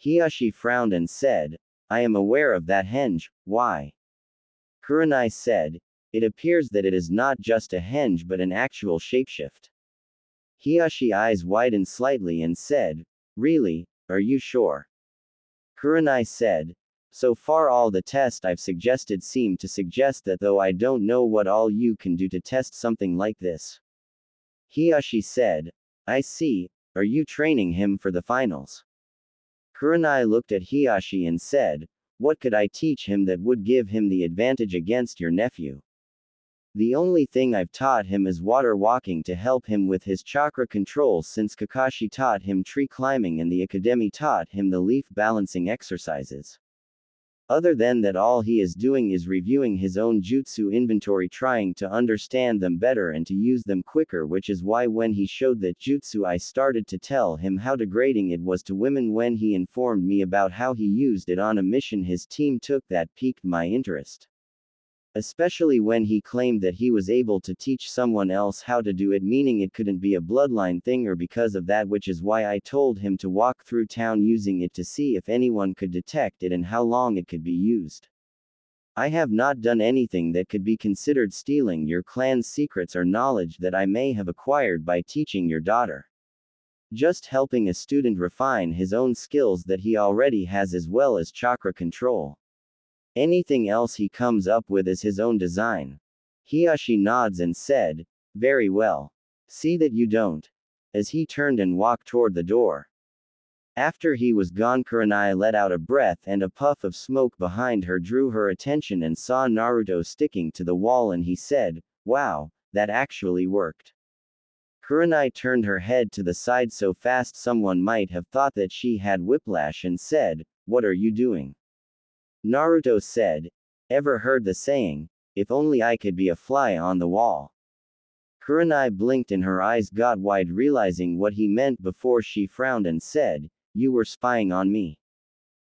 A: Hiyashi frowned and said, I am aware of that henge, why? Kurenai said, it appears that it is not just a henge but an actual shapeshift. Hiyashi eyes widened slightly and said, really, are you sure? Kurenai said, so far all the tests I've suggested seem to suggest that, though I don't know what all you can do to test something like this. Hiyashi said, I see, are you training him for the finals? Kurenai looked at Hiyashi and said, what could I teach him that would give him the advantage against your nephew? The only thing I've taught him is water walking to help him with his chakra control since Kakashi taught him tree climbing and the academy taught him the leaf balancing exercises. Other than that, all he is doing is reviewing his own jutsu inventory, trying to understand them better and to use them quicker, which is why when he showed that jutsu I started to tell him how degrading it was to women. When he informed me about how he used it on a mission his team took, that piqued my interest. Especially when he claimed that he was able to teach someone else how to do it, meaning it couldn't be a bloodline thing or because of that, which is why I told him to walk through town using it to see if anyone could detect it and how long it could be used. I have not done anything that could be considered stealing your clan's secrets or knowledge that I may have acquired by teaching your daughter. Just helping a student refine his own skills that he already has as well as chakra control. Anything else he comes up with is his own design. Hiyashi nods and said, "Very well. See that you don't," as he turned and walked toward the door. After he was gone, Kurenai let out a breath and a puff of smoke behind her drew her attention and saw Naruto sticking to the wall, and he said, "Wow, that actually worked." Kurenai turned her head to the side so fast someone might have thought that she had whiplash and said, "What are you doing?" Naruto said, "Ever heard the saying, if only I could be a fly on the wall?" Kurenai blinked and her eyes got wide, realizing what he meant before she frowned and said, "You were spying on me."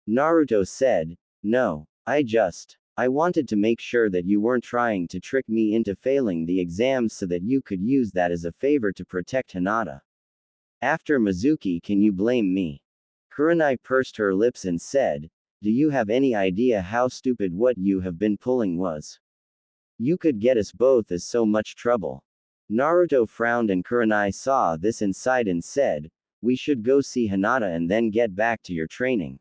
A: Naruto said, "No, I wanted to make sure that you weren't trying to trick me into failing the exams so that you could use that as a favor to protect Hinata. After Mizuki, can you blame me?" Kurenai pursed her lips and said, "Do you have any idea how stupid what you have been pulling was? You could get us both in so much trouble." Naruto frowned and Kurenai saw this and sighed and said, "We should go see Hinata and then get back to your training."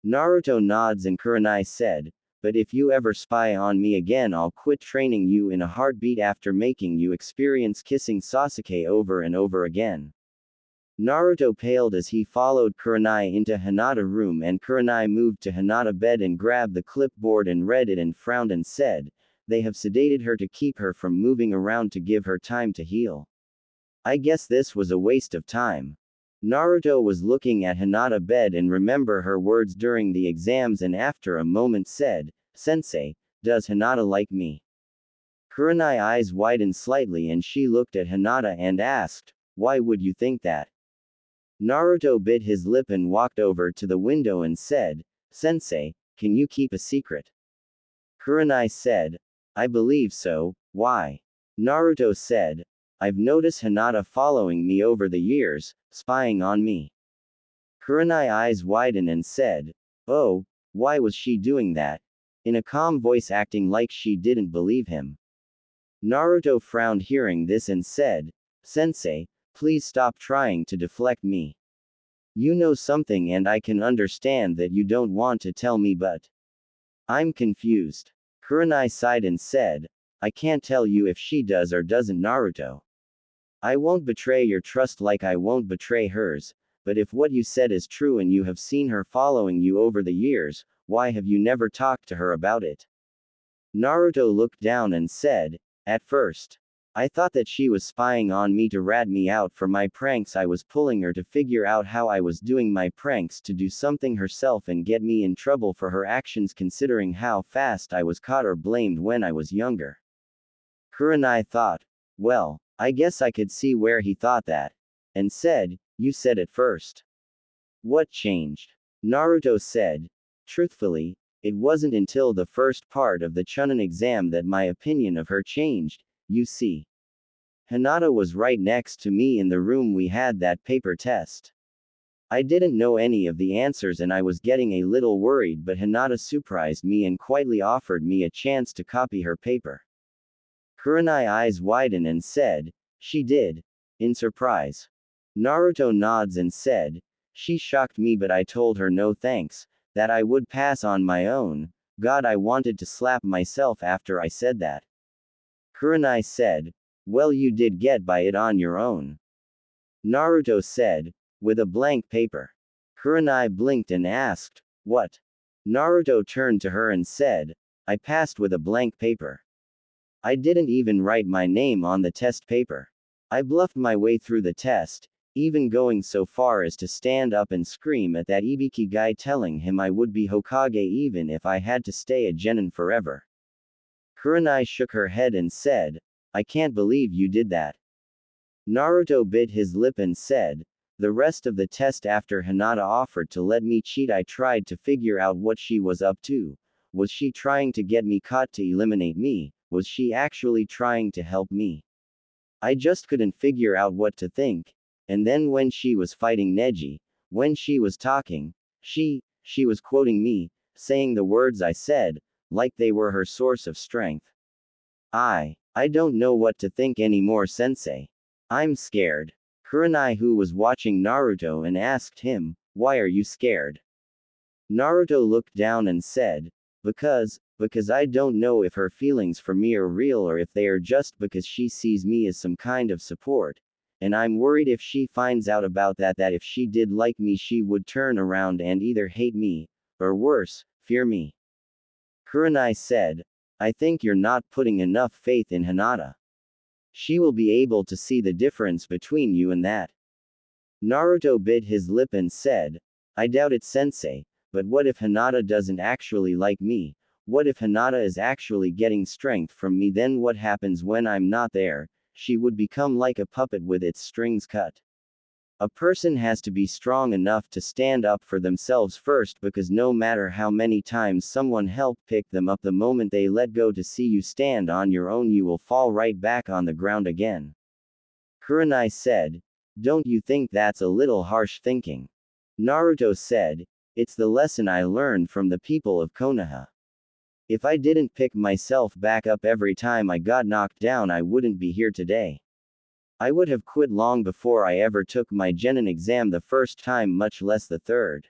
A: Naruto nods and Kurenai said, "But if you ever spy on me again, I'll quit training you in a heartbeat after making you experience kissing Sasuke over and over again." Naruto paled as he followed Kurenai into Hinata room, and Kurenai moved to Hinata bed and grabbed the clipboard and read it and frowned and said, "They have sedated her to keep her from moving around to give her time to heal. I guess this was a waste of time." Naruto was looking at Hinata bed and remember her words during the exams and after a moment said, "Sensei, does Hinata like me?" Kurenai eyes widened slightly and she looked at Hinata and asked, "Why would you think that?" Naruto bit his lip and walked over to the window and said, "Sensei, can you keep a secret?" Kurenai said, "I believe so, why?" Naruto said, "I've noticed Hinata following me over the years, spying on me." Kurenai eyes widened and said, "Oh, why was she doing that?" in a calm voice, acting like she didn't believe him. Naruto frowned hearing this and said, "Sensei, please stop trying to deflect me. You know something and I can understand that you don't want to tell me, but I'm confused." Kurenai sighed and said, "I can't tell you if she does or doesn't, Naruto. I won't betray your trust like I won't betray hers, but if what you said is true and you have seen her following you over the years, why have you never talked to her about it?" Naruto looked down and said, "At first, I thought that she was spying on me to rat me out for my pranks I was pulling, or to figure out how I was doing my pranks to do something herself and get me in trouble for her actions, considering how fast I was caught or blamed when I was younger." Kurenai thought, "Well, I guess I could see where he thought that," and said, "You said at first. What changed?" Naruto said, "Truthfully, it wasn't until the first part of the Chunin exam that my opinion of her changed. You see, Hinata was right next to me in the room we had that paper test. I didn't know any of the answers and I was getting a little worried, but Hinata surprised me and quietly offered me a chance to copy her paper." Kurenai eyes widened and said, "She did?" in surprise. Naruto nods and said, "She shocked me, but I told her no thanks, that I would pass on my own. God, I wanted to slap myself after I said that." Kurenai said, "Well, you did get by it on your own." Naruto said, "With a blank paper." Kurenai blinked and asked, "What?" Naruto turned to her and said, "I passed with a blank paper." I didn't even write my name on the test paper. I bluffed my way through the test, even going so far as to stand up and scream at that Ibiki guy telling him I would be Hokage even if I had to stay a genin forever. Kurenai shook her head and said, I can't believe you did that. Naruto bit his lip and said, the rest of the test after Hinata offered to let me cheat I tried to figure out what she was up to. Was she trying to get me caught to eliminate me? Was she actually trying to help me? I just couldn't figure out what to think. And then when she was fighting Neji, when she was talking, she was quoting me, saying the words I said, like they were her source of strength. I don't know what to think anymore, sensei. I'm scared. Kurenai, who was watching Naruto, and asked him, why are you scared? Naruto looked down and said, because I don't know if her feelings for me are real or if they are just because she sees me as some kind of support. And I'm worried if she finds out about that if she did like me she would turn around and either hate me, or worse, fear me. Kurenai said, I think you're not putting enough faith in Hinata. She will be able to see the difference between you and that. Naruto bit his lip and said, I doubt it, sensei, but what if Hinata doesn't actually like me? What if Hinata is actually getting strength from me? Then what happens when I'm not there? She would become like a puppet with its strings cut. A person has to be strong enough to stand up for themselves first, because no matter how many times someone helped pick them up, the moment they let go to see you stand on your own, you will fall right back on the ground again. Kurenai said, don't you think that's a little harsh thinking? Naruto said, it's the lesson I learned from the people of Konoha. If I didn't pick myself back up every time I got knocked down, I wouldn't be here today. I would have quit long before I ever took my genin exam the first time, much less the third.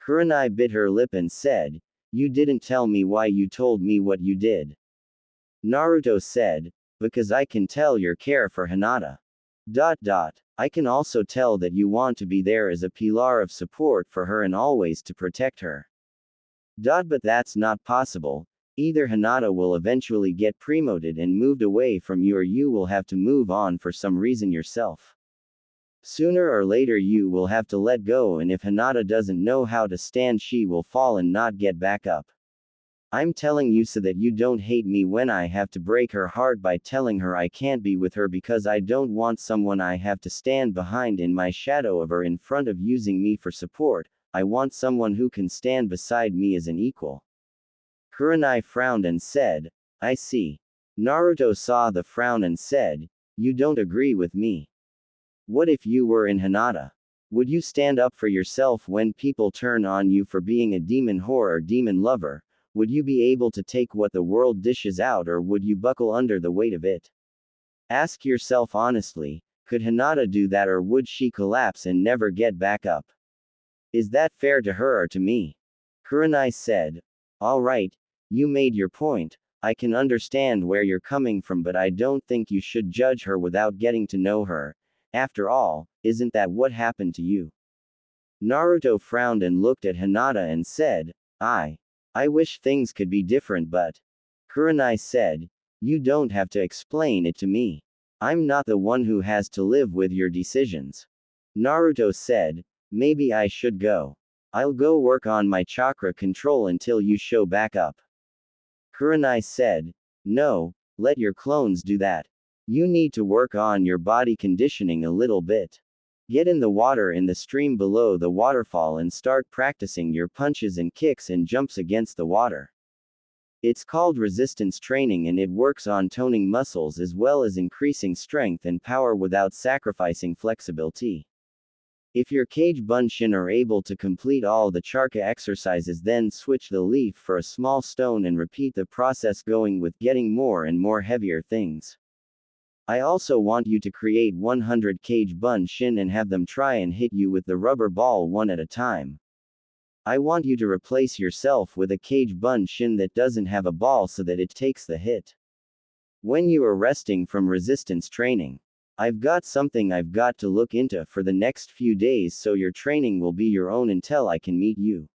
A: Kurenai bit her lip and said, you didn't tell me why you told me what you did. Naruto said, because I can tell your care for Hinata. I can also tell that you want to be there as a pillar of support for her and always to protect her. But that's not possible. Either Hinata will eventually get promoted and moved away from you, or you will have to move on for some reason yourself. Sooner or later you will have to let go, and if Hinata doesn't know how to stand, she will fall and not get back up. I'm telling you so that you don't hate me when I have to break her heart by telling her I can't be with her, because I don't want someone I have to stand behind in my shadow of or in front of using me for support. I want someone who can stand beside me as an equal. Kurenai frowned and said, I see. Naruto saw the frown and said, you don't agree with me. What if you were in Hinata? Would you stand up for yourself when people turn on you for being a demon whore or demon lover? Would you be able to take what the world dishes out, or would you buckle under the weight of it? Ask yourself honestly, could Hinata do that, or would she collapse and never get back up? Is that fair to her or to me? Kurenai said, all right, you made your point. I can understand where you're coming from, but I don't think you should judge her without getting to know her. After all, isn't that what happened to you? Naruto frowned and looked at Hinata and said, I wish things could be different, but. Kurenai said, you don't have to explain it to me. I'm not the one who has to live with your decisions. Naruto said, maybe I should go. I'll go work on my chakra control until you show back up. Kurenai said, no, let your clones do that. You need to work on your body conditioning a little bit. Get in the water in the stream below the waterfall and start practicing your punches and kicks and jumps against the water. It's called resistance training, and it works on toning muscles as well as increasing strength and power without sacrificing flexibility. If your Kage Bunshin are able to complete all the chakra exercises, then switch the leaf for a small stone and repeat the process, going with getting more and more heavier things. I also want you to create 100 Kage Bunshin and have them try and hit you with the rubber ball one at a time. I want you to replace yourself with a Kage Bunshin that doesn't have a ball so that it takes the hit. When you are resting from resistance training, I've got something I've got to look into for the next few days, so your training will be your own until I can meet you.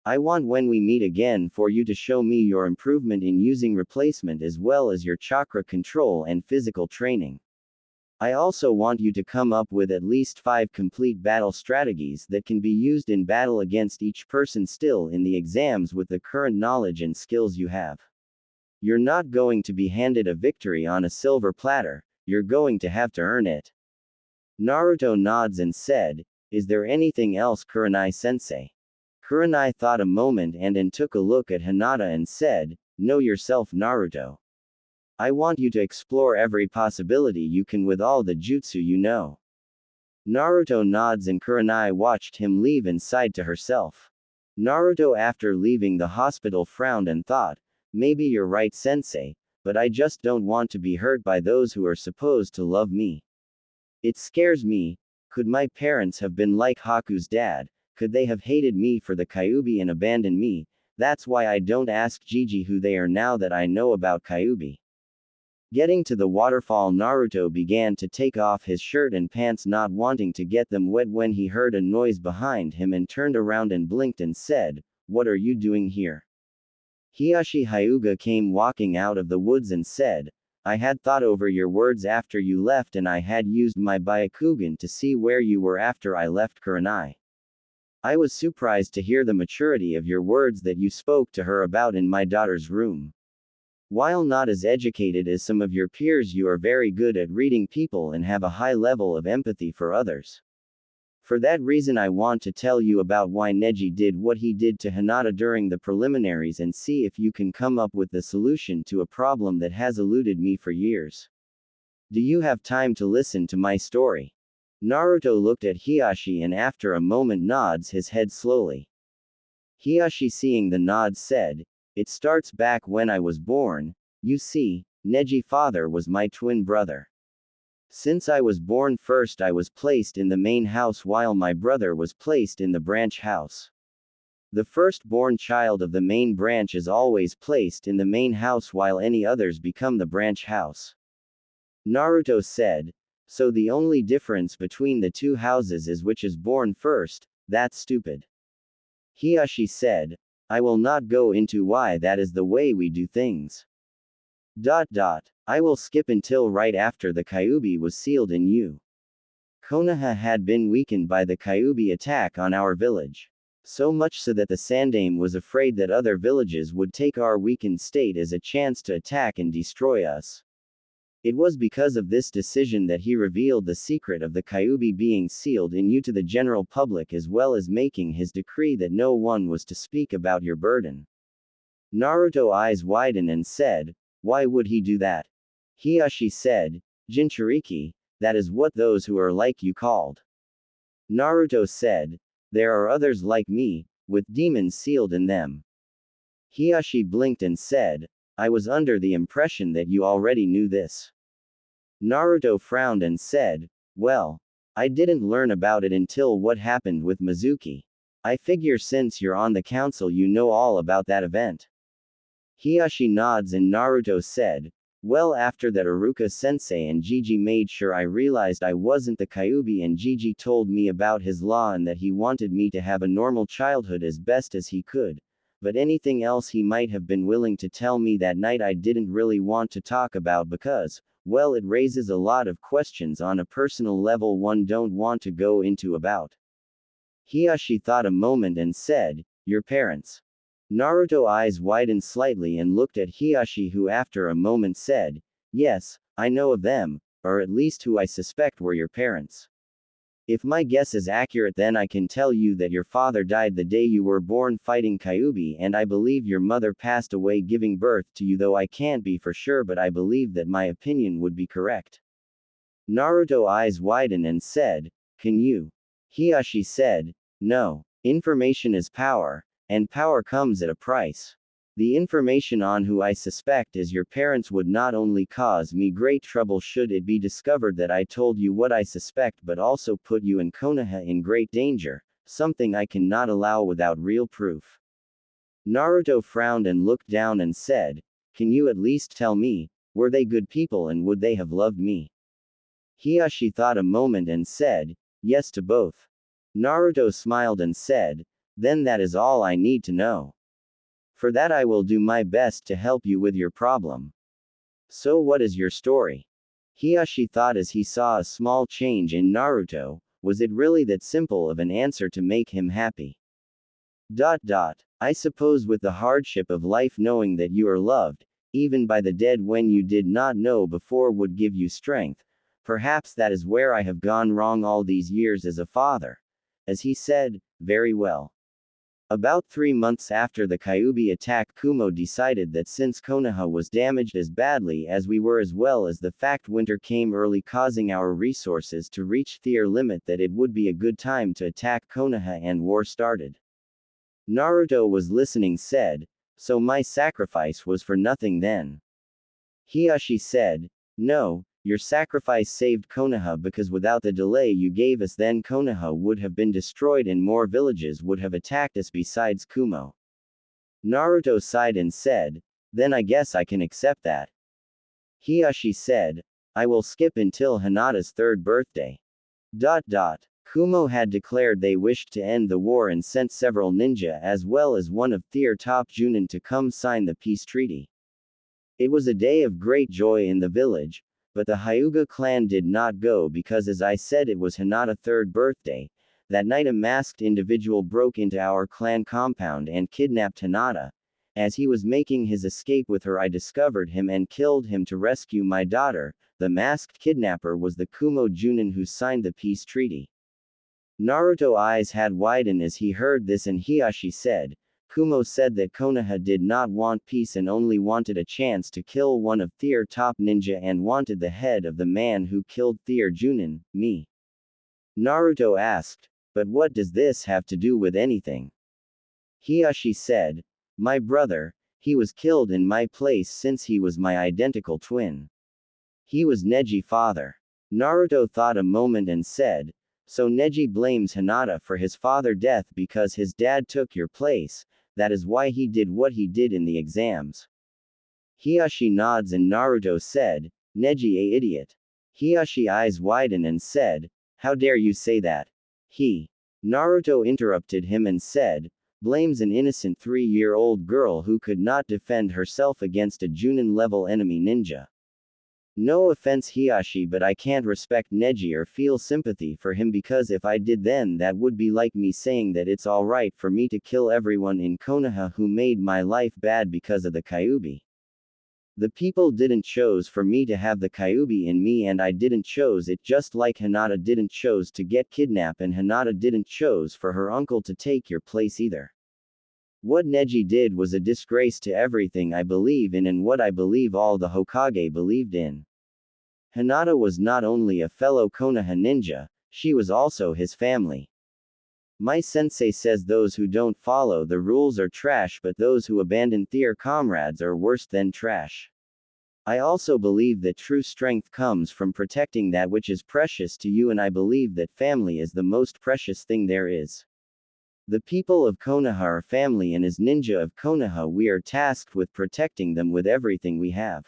A: I want when we meet again for you to show me your improvement in using replacement as well as your chakra control and physical training. I also want you to come up with at least 5 complete battle strategies that can be used in battle against each person still in the exams with the current knowledge and skills you have. You're not going to be handed a victory on a silver platter, you're going to have to earn it. Naruto nods and said, "Is there anything else, Kurenai-sensei?" Kurenai thought a moment and then took a look at Hinata and said, "Know yourself, Naruto. I want you to explore every possibility you can with all the jutsu you know." Naruto nods and Kurenai watched him leave and sighed to herself. Naruto after leaving the hospital frowned and thought, "Maybe you're right, sensei, but I just don't want to be hurt by those who are supposed to love me. It scares me. Could my parents have been like Haku's dad? Could they have hated me for the Kyuubi and abandoned me? That's why I don't ask Gigi who they are now that I know about Kyuubi." Getting to the waterfall, Naruto began to take off his shirt and pants, not wanting to get them wet, when he heard a noise behind him and turned around and blinked and said, "What are you doing here?" Hiashi Hyuga came walking out of the woods and said, "I had thought over your words after you left and I had used my Byakugan to see where you were after I left Kurenai. I was surprised to hear the maturity of your words that you spoke to her about in my daughter's room. While not as educated as some of your peers, you are very good at reading people and have a high level of empathy for others. For that reason I want to tell you about why Neji did what he did to Hinata during the preliminaries and see if you can come up with the solution to a problem that has eluded me for years. Do you have time to listen to my story?" Naruto looked at Hiashi and after a moment nods his head slowly. Hiashi, seeing the nod, said, "It starts back when I was born. You see, Neji's father was my twin brother. Since I was born first, I was placed in the main house while my brother was placed in the branch house. The firstborn child of the main branch is always placed in the main house while any others become the branch house." Naruto said, "So the only difference between the two houses is which is born first? That's stupid." Hiashi said, "I will not go into why that is the way we do things. I will skip until right after the Kyuubi was sealed in you. Konoha had been weakened by the Kyuubi attack on our village. So much so that the Sandaime was afraid that other villages would take our weakened state as a chance to attack and destroy us. It was because of this decision that he revealed the secret of the Kyuubi being sealed in you to the general public, as well as making his decree that no one was to speak about your burden." Naruto's eyes widened and said, "Why would he do that?" Hiashi said, "Jinchuriki, that is what those who are like you called." Naruto said, "There are others like me, with demons sealed in them." Hiashi blinked and said, "I was under the impression that you already knew this." Naruto frowned and said, "Well, I didn't learn about it until what happened with Mizuki. I figure since you're on the council you know all about that event." Hiashi nods and Naruto said, "Well, after that Iruka-sensei and Gigi made sure I realized I wasn't the Kyuubi, and Gigi told me about his law and that he wanted me to have a normal childhood as best as he could. But anything else he might have been willing to tell me that night I didn't really want to talk about because, well, it raises a lot of questions on a personal level one don't want to go into about." Hiashi thought a moment and said, "Your parents?" Naruto's eyes widened slightly and looked at Hiashi, who after a moment said, "Yes, I know of them, or at least who I suspect were your parents. If my guess is accurate, then I can tell you that your father died the day you were born fighting Kyuubi, and I believe your mother passed away giving birth to you, though I can't be for sure, but I believe that my opinion would be correct." Naruto's eyes widened and said, "Can you?" Hiashi said, "No. Information is power, and power comes at a price. The information on who I suspect is your parents would not only cause me great trouble should it be discovered that I told you what I suspect, but also put you and Konoha in great danger, something I cannot allow without real proof." Naruto frowned and looked down and said, "Can you at least tell me, were they good people and would they have loved me?" Hiashi thought a moment and said, "Yes to both." Naruto smiled and said, Then that is all I need to know. For that I will do my best to help you with your problem. So what is your story? Hiyashi thought as he saw a small change in Naruto. Was it really that simple of an answer to make him happy? I suppose with the hardship of life, knowing that you are loved, even by the dead when you did not know before, would give you strength. Perhaps that is where I have gone wrong all these years as a father. As he said, very well. About 3 months after the Kyuubi attack, Kumo decided that since Konoha was damaged as badly as we were, as well as the fact winter came early causing our resources to reach their limit, that it would be a good time to attack Konoha, and war started. Naruto was listening, said, "So my sacrifice was for nothing then?" Hiyashi said, "No, your sacrifice saved Konoha, because without the delay you gave us, then Konoha would have been destroyed and more villages would have attacked us besides Kumo." Naruto sighed and said, "Then I guess I can accept that." Hiyashi said, "I will skip until Hinata's 3rd birthday." Kumo had declared they wished to end the war and sent several ninja as well as one of their top Junin to come sign the peace treaty. It was a day of great joy in the village, but the Hyuga clan did not go because, as I said, it was Hinata's 3rd birthday. That night a masked individual broke into our clan compound and kidnapped Hinata. As he was making his escape with her, I discovered him and killed him to rescue my daughter. The masked kidnapper was the Kumo Junin who signed the peace treaty. Naruto's eyes had widened as he heard this, and Hiyashi said, "Kumo said that Konoha did not want peace and only wanted a chance to kill one of their top ninja and wanted the head of the man who killed their Junin, me." Naruto asked, "But what does this have to do with anything?" Hiyashi said, "My brother, he was killed in my place since he was my identical twin. He was Neji's father." Naruto thought a moment and said, "So Neji blames Hinata for his father's death because his dad took your place, that is why he did what he did in the exams." Hiyashi nods and Naruto said, "Neji a idiot." Hiyashi's eyes widened and said, "How dare you say that?" Naruto interrupted him and said, "Blames an innocent 3-year-old girl who could not defend herself against a Junin-level enemy ninja. No offense Hiyashi, but I can't respect Neji or feel sympathy for him, because if I did, then that would be like me saying that it's alright for me to kill everyone in Konoha who made my life bad because of the Kyuubi. The people didn't choose for me to have the Kyuubi in me, and I didn't choose it, just like Hinata didn't choose to get kidnapped and Hinata didn't choose for her uncle to take your place either. What Neji did was a disgrace to everything I believe in and what I believe all the Hokage believed in. Hinata was not only a fellow Konoha ninja, she was also his family. My sensei says those who don't follow the rules are trash, but those who abandon their comrades are worse than trash. I also believe that true strength comes from protecting that which is precious to you, and I believe that family is the most precious thing there is. The people of Konoha are family, and as ninja of Konoha we are tasked with protecting them with everything we have.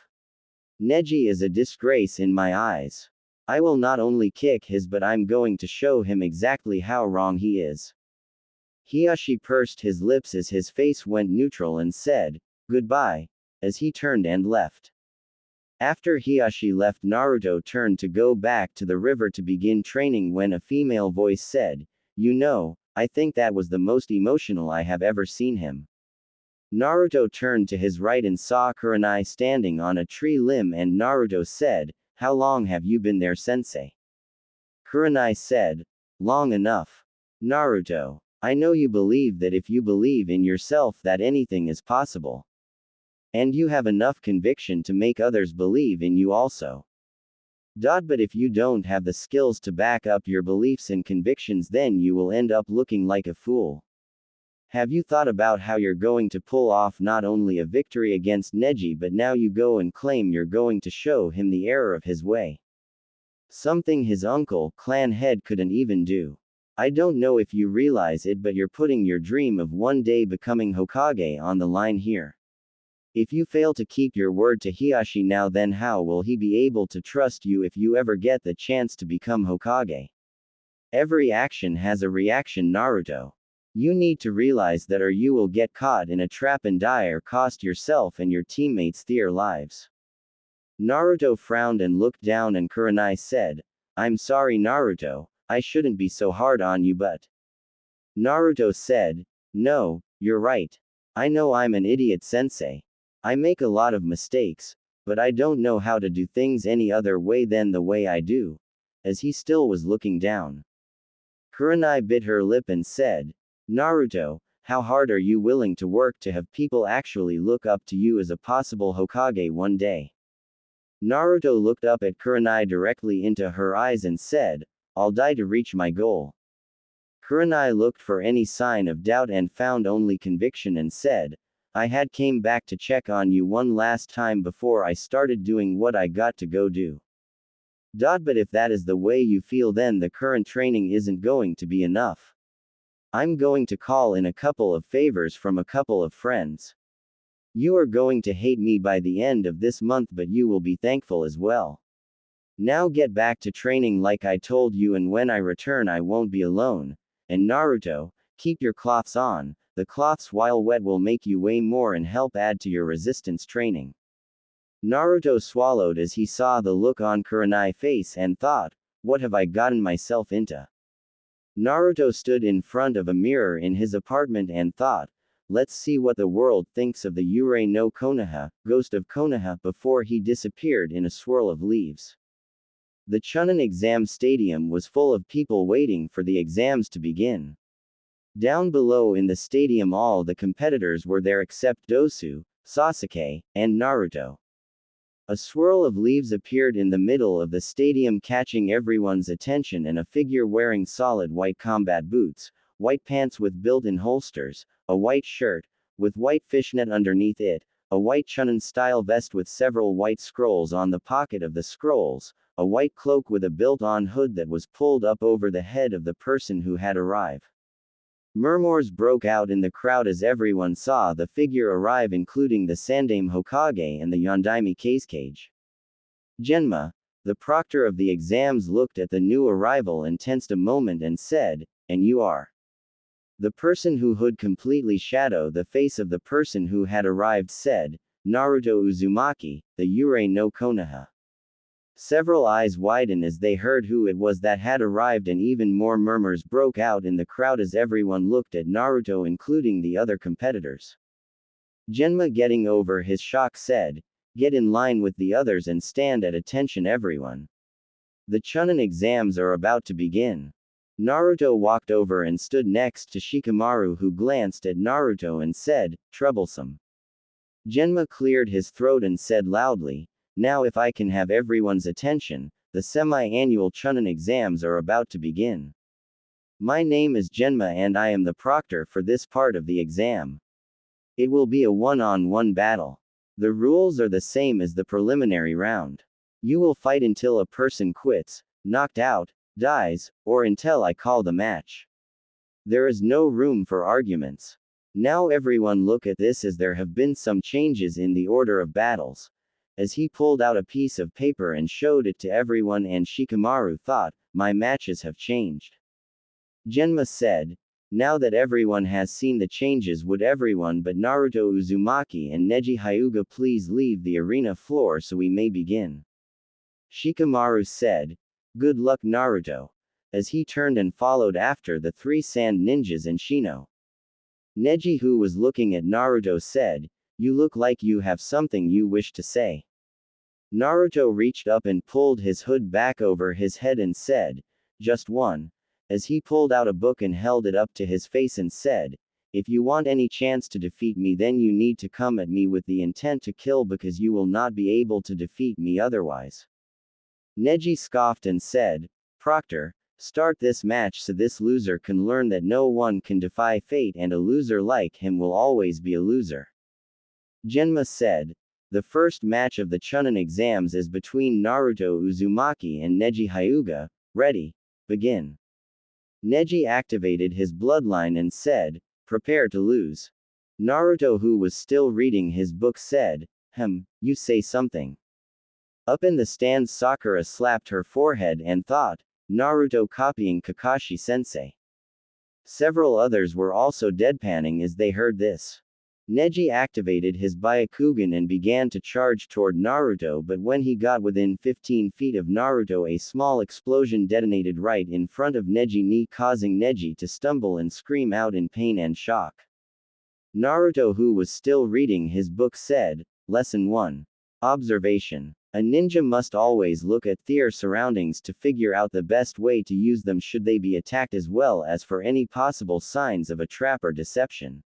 A: Neji is a disgrace in my eyes. I will not only kick his, but I'm going to show him exactly how wrong he is." Hiyashi pursed his lips as his face went neutral and said, "Goodbye," as he turned and left. After Hiyashi left, Naruto turned to go back to the river to begin training when a female voice said, "You know, I think that was the most emotional I have ever seen him." Naruto turned to his right and saw Kurenai standing on a tree limb, and Naruto said, "How long have you been there, sensei?" Kurenai said, "Long enough." Naruto, "I know you believe that if you believe in yourself that anything is possible. And you have enough conviction to make others believe in you also. But if you don't have the skills to back up your beliefs and convictions, then you will end up looking like a fool. Have you thought about how you're going to pull off not only a victory against Neji, but now you go and claim you're going to show him the error of his way? Something his uncle, clan head, couldn't even do. I don't know if you realize it, but you're putting your dream of one day becoming Hokage on the line here. If you fail to keep your word to Hiyashi now, then how will he be able to trust you if you ever get the chance to become Hokage? Every action has a reaction, Naruto. You need to realize that or you will get caught in a trap and die or cost yourself and your teammates their lives. Naruto frowned and looked down and Kurenai said, I'm sorry Naruto, I shouldn't be so hard on you but. Naruto said, no, you're right. I know I'm an idiot sensei. I make a lot of mistakes, but I don't know how to do things any other way than the way I do. As he still was looking down. Kurenai bit her lip and said, Naruto, how hard are you willing to work to have people actually look up to you as a possible Hokage one day? Naruto looked up at Kurenai directly into her eyes and said, I'll die to reach my goal. Kurenai looked for any sign of doubt and found only conviction and said, I had came back to check on you one last time before I started doing what I got to go do. But if that is the way you feel then the current training isn't going to be enough. I'm going to call in a couple of favors from a couple of friends. You are going to hate me by the end of this month but you will be thankful as well. Now get back to training like I told you and when I return I won't be alone. And Naruto, keep your cloths on, the cloths while wet will make you weigh more and help add to your resistance training. Naruto swallowed as he saw the look on Kurenai's face and thought, what have I gotten myself into? Naruto stood in front of a mirror in his apartment and thought, let's see what the world thinks of the Yurei no Konoha, ghost of Konoha, before he disappeared in a swirl of leaves. The Chunin exam stadium was full of people waiting for the exams to begin. Down below in the stadium all the competitors were there except Dosu, Sasuke, and Naruto. A swirl of leaves appeared in the middle of the stadium catching everyone's attention and a figure wearing solid white combat boots, white pants with built-in holsters, a white shirt, with white fishnet underneath it, a white Chunin-style vest with several white scrolls on the pocket of the scrolls, a white cloak with a built-on hood that was pulled up over the head of the person who had arrived. Murmurs broke out in the crowd as everyone saw the figure arrive including the Sandaime Hokage and the Yondaime Kazekage. Genma, the proctor of the exams looked at the new arrival and tensed a moment and said, and you are? The person who hood completely shadowed the face of the person who had arrived said, Naruto Uzumaki, the Yurei no Konoha. Several eyes widened as they heard who it was that had arrived and even more murmurs broke out in the crowd as everyone looked at Naruto including the other competitors. Genma getting over his shock said, get in line with the others and stand at attention everyone. The Chunin exams are about to begin. Naruto walked over and stood next to Shikamaru who glanced at Naruto and said, troublesome. Genma cleared his throat and said loudly, now if I can have everyone's attention, the semi-annual Chunin exams are about to begin. My name is Genma and I am the proctor for this part of the exam. It will be a one-on-one battle. The rules are the same as the preliminary round. You will fight until a person quits, knocked out, dies, or until I call the match. There is no room for arguments. Now everyone look at this as there have been some changes in the order of battles. As he pulled out a piece of paper and showed it to everyone and Shikamaru thought, my matches have changed. Genma said, now that everyone has seen the changes would everyone but Naruto Uzumaki and Neji Hyuga please leave the arena floor so we may begin. Shikamaru said, good luck Naruto. As he turned and followed after the three sand ninjas and Shino. Neji who was looking at Naruto said, you look like you have something you wish to say. Naruto reached up and pulled his hood back over his head and said, just one. As he pulled out a book and held it up to his face and said, if you want any chance to defeat me then you need to come at me with the intent to kill because you will not be able to defeat me otherwise. Neji scoffed and said, Proctor, start this match so this loser can learn that no one can defy fate and a loser like him will always be a loser. Genma said, the first match of the Chunin exams is between Naruto Uzumaki and Neji Hyuga, ready, begin. Neji activated his bloodline and said, prepare to lose. Naruto who was still reading his book said, you say something. Up in the stands Sakura slapped her forehead and thought, Naruto copying Kakashi sensei. Several others were also deadpanning as they heard this. Neji activated his Byakugan and began to charge toward Naruto, but when he got within 15 feet of Naruto, a small explosion detonated right in front of Neji knee, causing Neji to stumble and scream out in pain and shock. Naruto, who was still reading his book, said, Lesson 1. Observation. A ninja must always look at their surroundings to figure out the best way to use them should they be attacked, as well as for any possible signs of a trap or deception.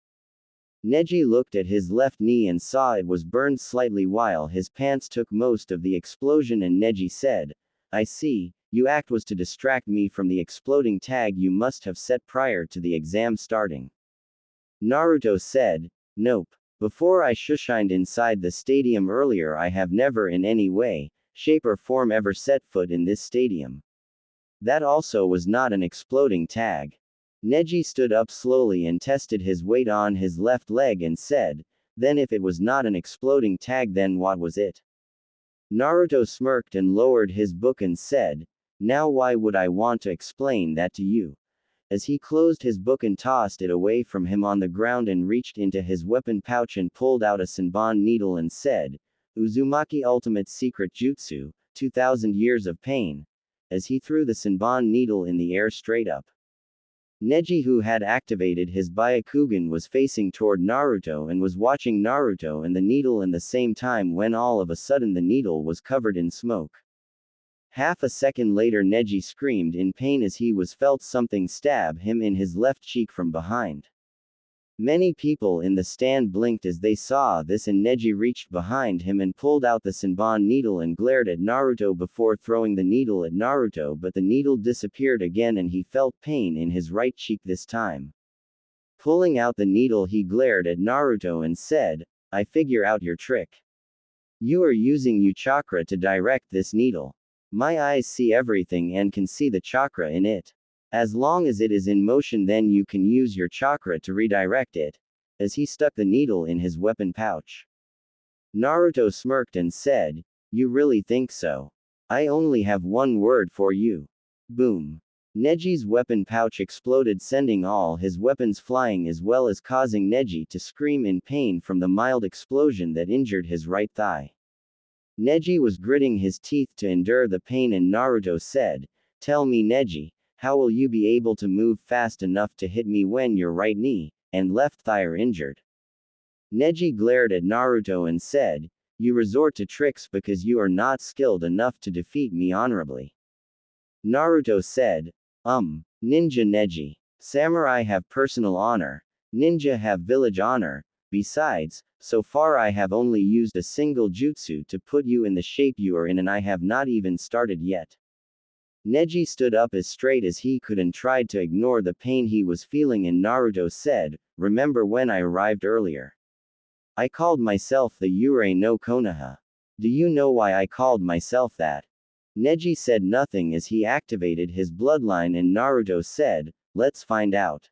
A: Neji looked at his left knee and saw it was burned slightly while his pants took most of the explosion, and Neji said, I see, your act was to distract me from the exploding tag you must have set prior to the exam starting. Naruto said, Nope. Before I shushined inside the stadium earlier, I have never in any way, shape or form ever set foot in this stadium. That also was not an exploding tag. Neji stood up slowly and tested his weight on his left leg and said, Then if it was not an exploding tag, then what was it? Naruto smirked and lowered his book and said, Now why would I want to explain that to you? As he closed his book and tossed it away from him on the ground and reached into his weapon pouch and pulled out a Senbon needle and said, Uzumaki Ultimate Secret Jutsu, 2000 Years of Pain, as he threw the Senbon needle in the air straight up. Neji, who had activated his Byakugan, was facing toward Naruto and was watching Naruto and the needle in the same time when all of a sudden the needle was covered in smoke. Half a second later, Neji screamed in pain as he was felt something stab him in his left cheek from behind. Many people in the stand blinked as they saw this, and Neji reached behind him and pulled out the Senbon needle and glared at Naruto before throwing the needle at Naruto, but the needle disappeared again and he felt pain in his right cheek this time. Pulling out the needle, he glared at Naruto and said, I figure out your trick. You are using your chakra to direct this needle. My eyes see everything and can see the chakra in it. As long as it is in motion, then you can use your chakra to redirect it. As he stuck the needle in his weapon pouch. Naruto smirked and said, You really think so? I only have one word for you. Boom. Neji's weapon pouch exploded, sending all his weapons flying as well as causing Neji to scream in pain from the mild explosion that injured his right thigh. Neji was gritting his teeth to endure the pain, and Naruto said, Tell me, Neji, how will you be able to move fast enough to hit me when your right knee and left thigh are injured? Neji glared at Naruto and said, You resort to tricks because you are not skilled enough to defeat me honorably. Naruto said, Ninja Neji. Samurai have personal honor. Ninja have village honor. Besides, so far I have only used a single jutsu to put you in the shape you are in, and I have not even started yet. Neji stood up as straight as he could and tried to ignore the pain he was feeling, and Naruto said, Remember when I arrived earlier? I called myself the Yurei no Konoha. Do you know why I called myself that? Neji said nothing as he activated his bloodline, and Naruto said, Let's find out.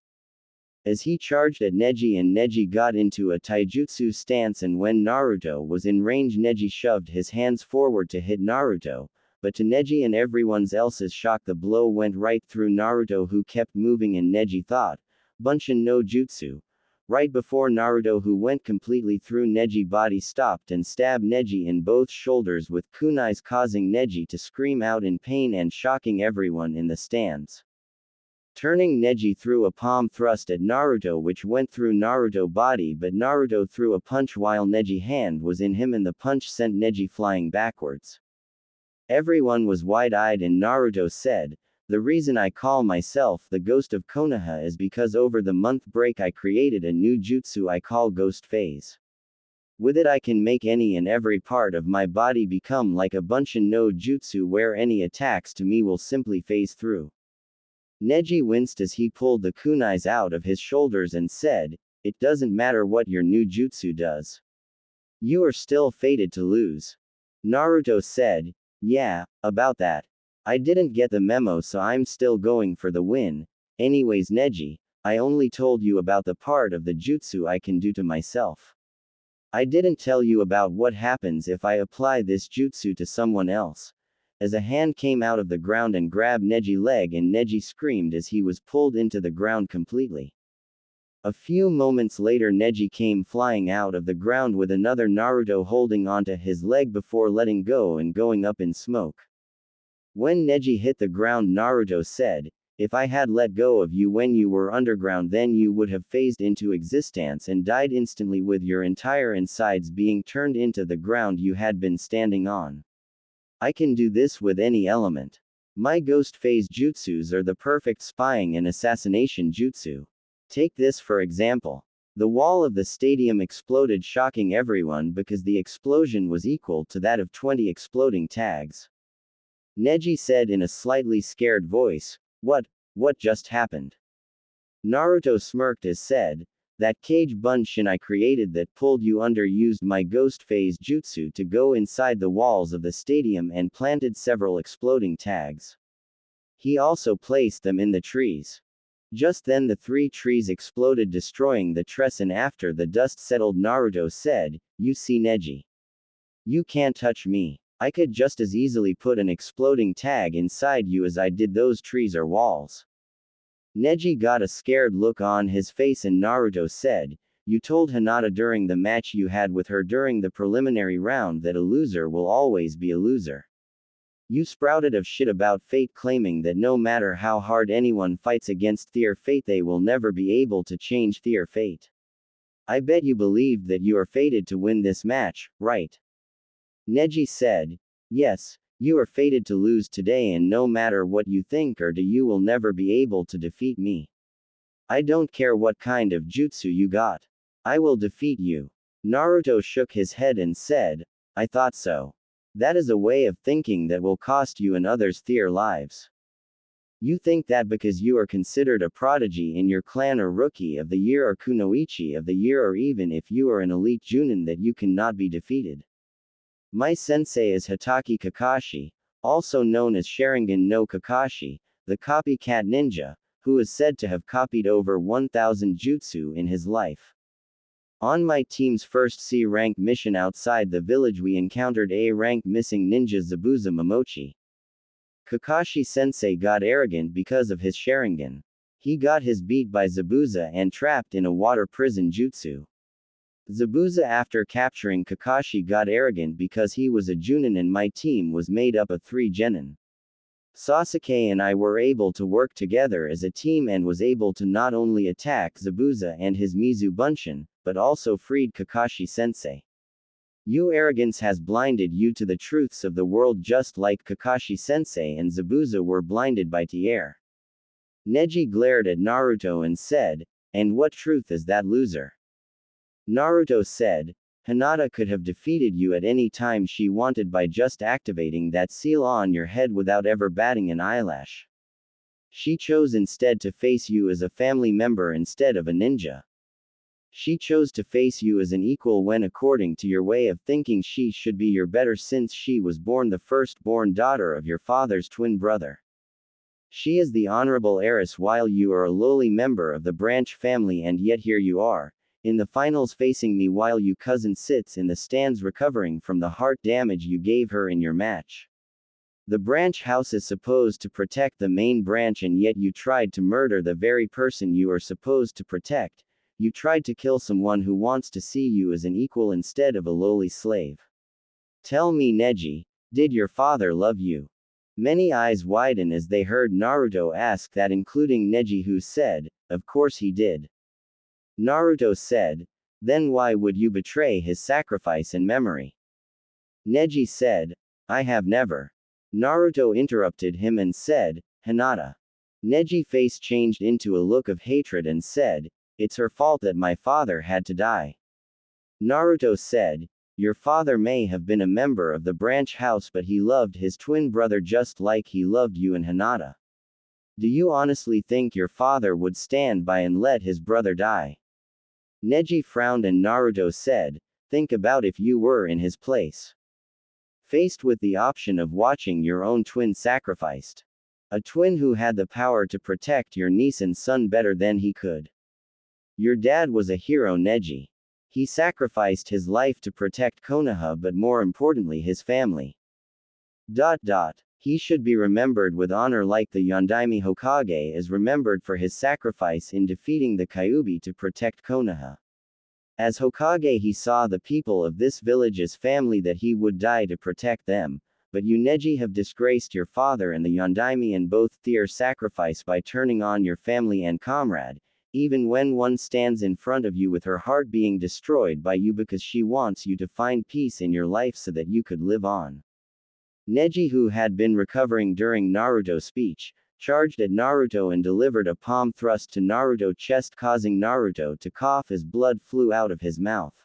A: As he charged at Neji, and Neji got into a taijutsu stance, and when Naruto was in range, Neji shoved his hands forward to hit Naruto. But to Neji and everyone else's shock, the blow went right through Naruto, who kept moving, and Neji thought, Bunshin no Jutsu. Right before Naruto, who went completely through Neji body, stopped and stabbed Neji in both shoulders with kunais, causing Neji to scream out in pain and shocking everyone in the stands. Turning, Neji threw a palm thrust at Naruto, which went through Naruto body, but Naruto threw a punch while Neji hand was in him, and the punch sent Neji flying backwards. Everyone was wide-eyed, and Naruto said, The reason I call myself the Ghost of Konoha is because over the month break I created a new jutsu I call Ghost Phase. With it I can make any and every part of my body become like a Bunshin no Jutsu, where any attacks to me will simply phase through. Neji winced as he pulled the kunais out of his shoulders and said, It doesn't matter what your new jutsu does. You are still fated to lose. Naruto said, Yeah, about that. I didn't get the memo, so I'm still going for the win. Anyways, Neji, I only told you about the part of the jutsu I can do to myself. I didn't tell you about what happens if I apply this jutsu to someone else. as a hand came out of the ground and grabbed Neji's leg, and Neji screamed as he was pulled into the ground completely. A few moments later, Neji came flying out of the ground with another Naruto holding onto his leg before letting go and going up in smoke. When Neji hit the ground, Naruto said, "If I had let go of you when you were underground, then you would have phased into existence and died instantly with your entire insides being turned into the ground you had been standing on. I can do this with any element. My ghost phase jutsus are the perfect spying and assassination jutsu. Take this for example. The wall of the stadium exploded, shocking everyone because the explosion was equal to that of 20 exploding tags." Neji said in a slightly scared voice, What just happened?" Naruto smirked as said, "That cage bunshin I created that pulled you under used my ghost phase jutsu to go inside the walls of the stadium and planted several exploding tags. He also placed them in the trees. Just then the 3 trees exploded, destroying the tress, and after the dust settled, Naruto said, You see, Neji. You can't touch me. I could just as easily put an exploding tag inside you as I did those trees or walls." Neji got a scared look on his face, and Naruto said, "You told Hinata during the match you had with her during the preliminary round that a loser will always be a loser. You sprouted of shit about fate, claiming that no matter how hard anyone fights against their fate, they will never be able to change their fate. I bet you believed that you are fated to win this match, right?" Neji said, "Yes, you are fated to lose today, and no matter what you think or do, you will never be able to defeat me. I don't care what kind of jutsu you got. I will defeat you." Naruto shook his head and said, "I thought so. That is a way of thinking that will cost you and others their lives. You think that because you are considered a prodigy in your clan or rookie of the year or kunoichi of the year, or even if you are an elite junin, that you cannot be defeated. My sensei is Hitaki Kakashi, also known as Sharingan no Kakashi, the copycat ninja, who is said to have copied over 1,000 jutsu in his life. On my team's first C-rank mission outside the village, we encountered A-rank missing ninja Zabuza Momochi. Kakashi-sensei got arrogant because of his Sharingan. He got his beat by Zabuza and trapped in a water prison jutsu. Zabuza, after capturing Kakashi, got arrogant because he was a Junin and my team was made up of 3 genin. Sasuke and I were able to work together as a team and was able to not only attack Zabuza and his Mizu Bunshin, but also freed Kakashi-sensei. Your arrogance has blinded you to the truths of the world, just like Kakashi-sensei and Zabuza were blinded by Tier." Neji glared at Naruto and said, "And what truth is that, loser?" Naruto said, "Hinata could have defeated you at any time she wanted by just activating that seal on your head without ever batting an eyelash. She chose instead to face you as a family member instead of a ninja. She chose to face you as an equal when, according to your way of thinking, she should be your better since she was born the firstborn daughter of your father's twin brother. She is the honorable heiress while you are a lowly member of the branch family, and yet here you are, in the finals facing me while your cousin sits in the stands recovering from the heart damage you gave her in your match. The branch house is supposed to protect the main branch, and yet you tried to murder the very person you are supposed to protect. You tried to kill someone who wants to see you as an equal instead of a lowly slave. Tell me, Neji, did your father love you?" Many eyes widened as they heard Naruto ask that, including Neji, who said, "Of course he did." Naruto said, "Then why would you betray his sacrifice and memory?" Neji said, "I have never." Naruto interrupted him and said, "Hinata." Neji's face changed into a look of hatred and said, "It's her fault that my father had to die." Naruto said, "Your father may have been a member of the branch house, but he loved his twin brother just like he loved you and Hinata. Do you honestly think your father would stand by and let his brother die?" Neji frowned and Naruto said, "Think about if you were in his place. Faced with the option of watching your own twin sacrificed. A twin who had the power to protect your niece and son better than he could. Your dad was a hero, Neji. He sacrificed his life to protect Konoha, but more importantly his family. He should be remembered with honor like the Yondaime Hokage is remembered for his sacrifice in defeating the Kyuubi to protect Konoha. As Hokage he saw the people of this village as family that he would die to protect them, but you Neji have disgraced your father and the Yondaime and both their sacrifice by turning on your family and comrade, even when one stands in front of you with her heart being destroyed by you because she wants you to find peace in your life so that you could live on. Neji, who had been recovering during Naruto's speech, charged at Naruto and delivered a palm thrust to Naruto's chest, causing Naruto to cough as blood flew out of his mouth.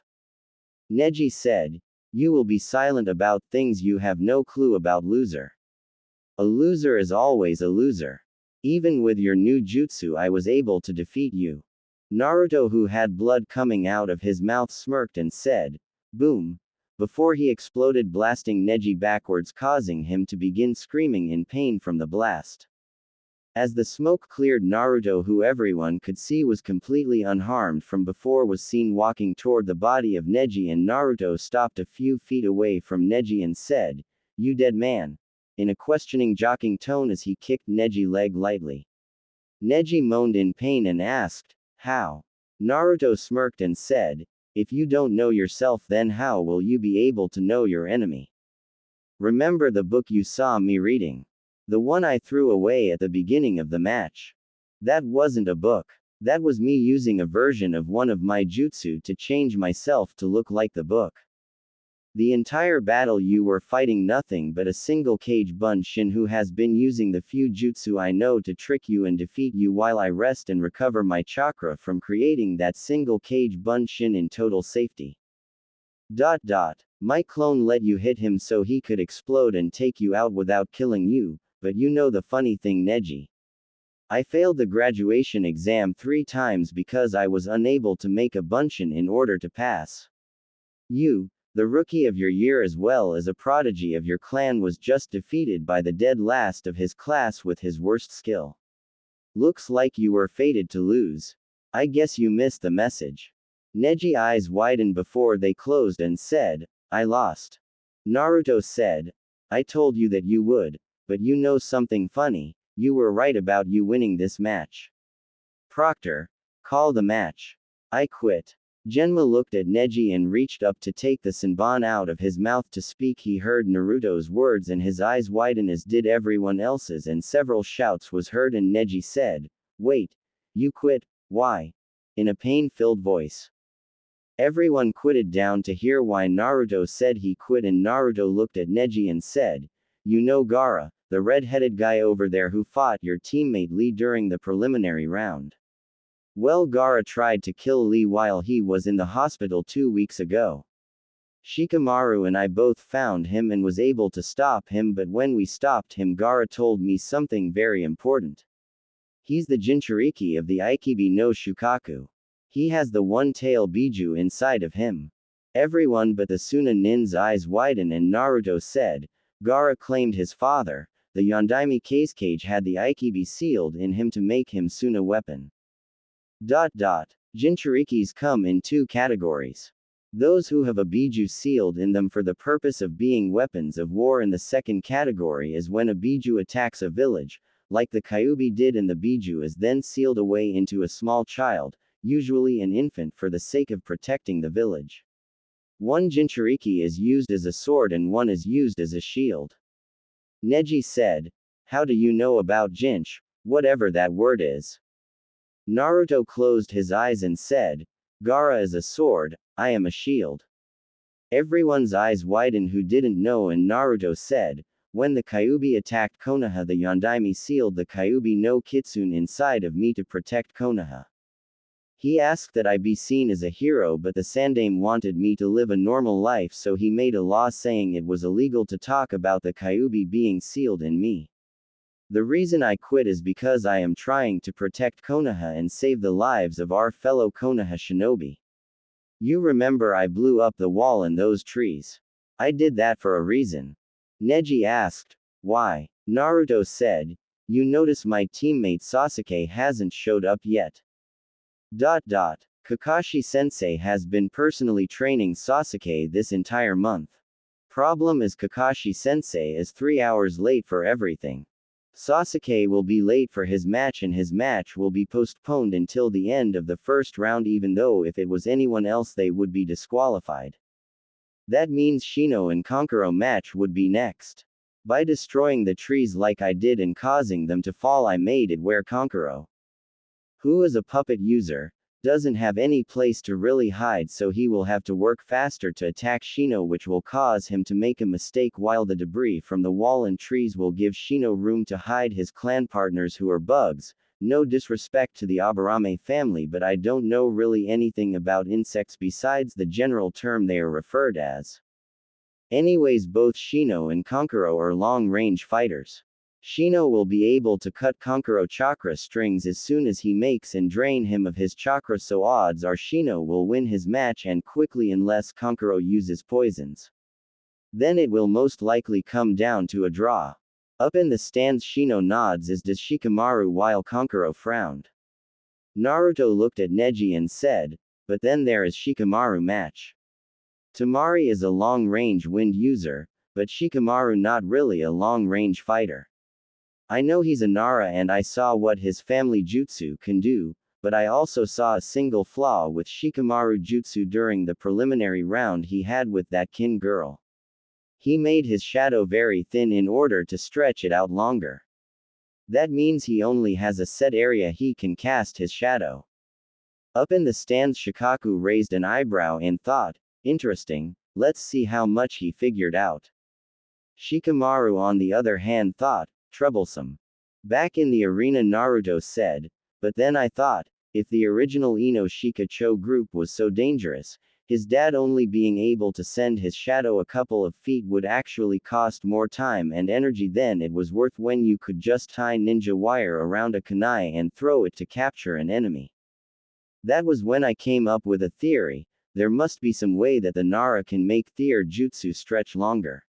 A: Neji said, "You will be silent about things you have no clue about, loser. A loser is always a loser. Even with your new jutsu I was able to defeat you." Naruto, who had blood coming out of his mouth, smirked and said, "Boom," before he exploded, blasting Neji backwards, causing him to begin screaming in pain from the blast. As the smoke cleared, Naruto, who everyone could see was completely unharmed from before, was seen walking toward the body of Neji, and Naruto stopped a few feet away from Neji and said, "You dead man?" in a questioning, joking tone as he kicked Neji's leg lightly. Neji moaned in pain and asked, "How?" Naruto smirked and said, "If you don't know yourself, then how will you be able to know your enemy? Remember the book you saw me reading? The one I threw away at the beginning of the match? That wasn't a book. That was me using a version of one of my jutsu to change myself to look like the book. The entire battle you were fighting nothing but a single Kage Bunshin who has been using the few jutsu I know to trick you and defeat you while I rest and recover my chakra from creating that single Kage Bunshin in total safety. ... My clone let you hit him so he could explode and take you out without killing you, but you know the funny thing, Neji? I failed the graduation exam 3 times because I was unable to make a Bunshin in order to pass. You, the rookie of your year as well as a prodigy of your clan, was just defeated by the dead last of his class with his worst skill. Looks like you were fated to lose. I guess you missed the message." Neji's eyes widened before they closed and said, "I lost." Naruto said, "I told you that you would, but you know something funny, you were right about you winning this match. Proctor, call the match. I quit." Genma looked at Neji and reached up to take the senbon out of his mouth to speak. He heard Naruto's words and his eyes widen, as did everyone else's, and several shouts was heard, and Neji said, "Wait, you quit? Why?" in a pain-filled voice. Everyone quitted down to hear why Naruto said he quit, and Naruto looked at Neji and said, "You know Gaara, the red-headed guy over there who fought your teammate Lee during the preliminary round? Well, Gaara tried to kill Lee while he was in the hospital 2 weeks ago. Shikamaru and I both found him and was able to stop him, but when we stopped him, Gaara told me something very important. He's the Jinchuriki of the Aikibi no Shukaku. He has the one-tail Biju inside of him." Everyone but the Sunanin's eyes widened, and Naruto said, "Gaara claimed his father, the Yondaime Kazekage, had the Aikibi sealed in him to make him Suna weapon. ... Jinchurikis come in 2 categories. Those who have a Biju sealed in them for the purpose of being weapons of war, and the second category is when a Biju attacks a village, like the Kyuubi did, and the Biju is then sealed away into a small child, usually an infant, for the sake of protecting the village. One Jinchuriki is used as a sword and one is used as a shield." Neji said, "How do you know about Jinch, whatever that word is?" Naruto closed his eyes and said, "Gaara is a sword, I am a shield." Everyone's eyes widened who didn't know, and Naruto said, "When the Kyuubi attacked Konoha, the Yondaime sealed the Kyuubi no Kitsune inside of me to protect Konoha. He asked that I be seen as a hero, but the Sandaime wanted me to live a normal life, so he made a law saying it was illegal to talk about the Kyuubi being sealed in me. The reason I quit is because I am trying to protect Konoha and save the lives of our fellow Konoha shinobi. You remember I blew up the wall and those trees. I did that for a reason." Neji asked, "Why?" Naruto said, "You notice my teammate Sasuke hasn't showed up yet. Kakashi sensei has been personally training Sasuke this entire month. Problem is Kakashi-sensei is 3 hours late for everything. Sasuke will be late for his match and his match will be postponed until the end of the first round even though if it was anyone else they would be disqualified. That means Shino and Kankuro match would be next. By destroying the trees like I did and causing them to fall I made it where Kankuro, who is a puppet user, doesn't have any place to really hide so he will have to work faster to attack Shino which will cause him to make a mistake while the debris from the wall and trees will give Shino room to hide his clan partners who are bugs. No disrespect to the Aburame family but I don't know really anything about insects besides the general term they are referred as. Anyways both Shino and Kankuro are long-range fighters. Shino will be able to cut Kankuro chakra strings as soon as he makes and drain him of his chakra so odds are Shino will win his match and quickly unless Kankuro uses poisons. Then it will most likely come down to a draw. Up in the stands Shino nods as does Shikamaru while Kankuro frowned. Naruto looked at Neji and said, but then there is Shikamaru match. Temari is a long-range wind user, but Shikamaru not really a long-range fighter. I know he's a Nara and I saw what his family jutsu can do, but I also saw a single flaw with Shikamaru jutsu during the preliminary round he had with that kin girl. He made his shadow very thin in order to stretch it out longer. That means he only has a set area he can cast his shadow. Up in the stands Shikaku raised an eyebrow and thought, interesting, let's see how much he figured out. Shikamaru on the other hand thought, troublesome. Back in the arena Naruto said, but then I thought, if the original Ino Shikacho group was so dangerous, his dad only being able to send his shadow a couple of feet would actually cost more time and energy than it was worth when you could just tie ninja wire around a kunai and throw it to capture an enemy. That was when I came up with a theory, there must be some way that the Nara can make their jutsu stretch longer.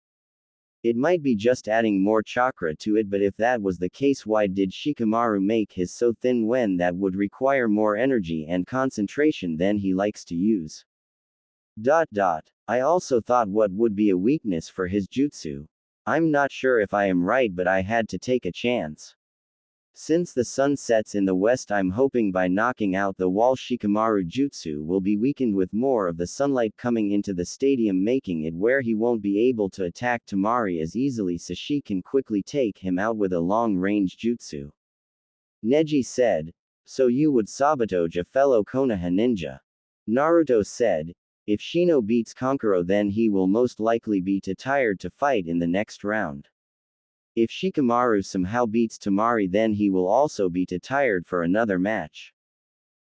A: It might be just adding more chakra to it but if that was the case why did Shikamaru make his so thin when that would require more energy and concentration than he likes to use. I also thought what would be a weakness for his jutsu. I'm not sure if I am right but I had to take a chance. Since the sun sets in the west I'm hoping by knocking out the wall Shikamaru jutsu will be weakened with more of the sunlight coming into the stadium making it where he won't be able to attack Temari as easily so she can quickly take him out with a long-range jutsu. Neji said, so you would sabotage a fellow Konoha ninja. Naruto said, if Shino beats Kankuro then he will most likely be too tired to fight in the next round. If Shikamaru somehow beats Temari then he will also be too tired for another match.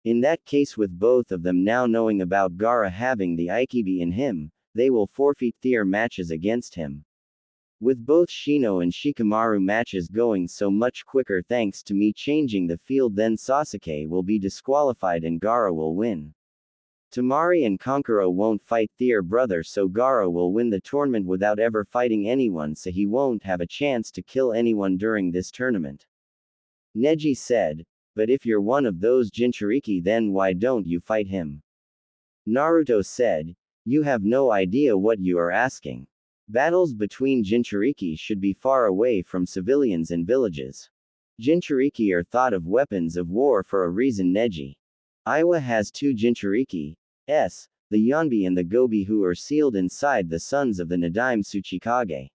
A: In that case with both of them now knowing about Gaara having the Aikibi in him, they will forfeit their matches against him. With both Shino and Shikamaru matches going so much quicker thanks to me changing the field then Sasuke will be disqualified and Gaara will win. Temari and Kankuro won't fight their brother so Gaara will win the tournament without ever fighting anyone so he won't have a chance to kill anyone during this tournament. Neji said, but if you're one of those Jinchuriki then why don't you fight him? Naruto said, you have no idea what you are asking. Battles between Jinchuriki should be far away from civilians and villages. Jinchuriki are thought of weapons of war for a reason Neji. Iwa has two Jinchuriki, the Yonbi and the Gobi who are sealed inside the sons of the Nadaime Tsuchikage.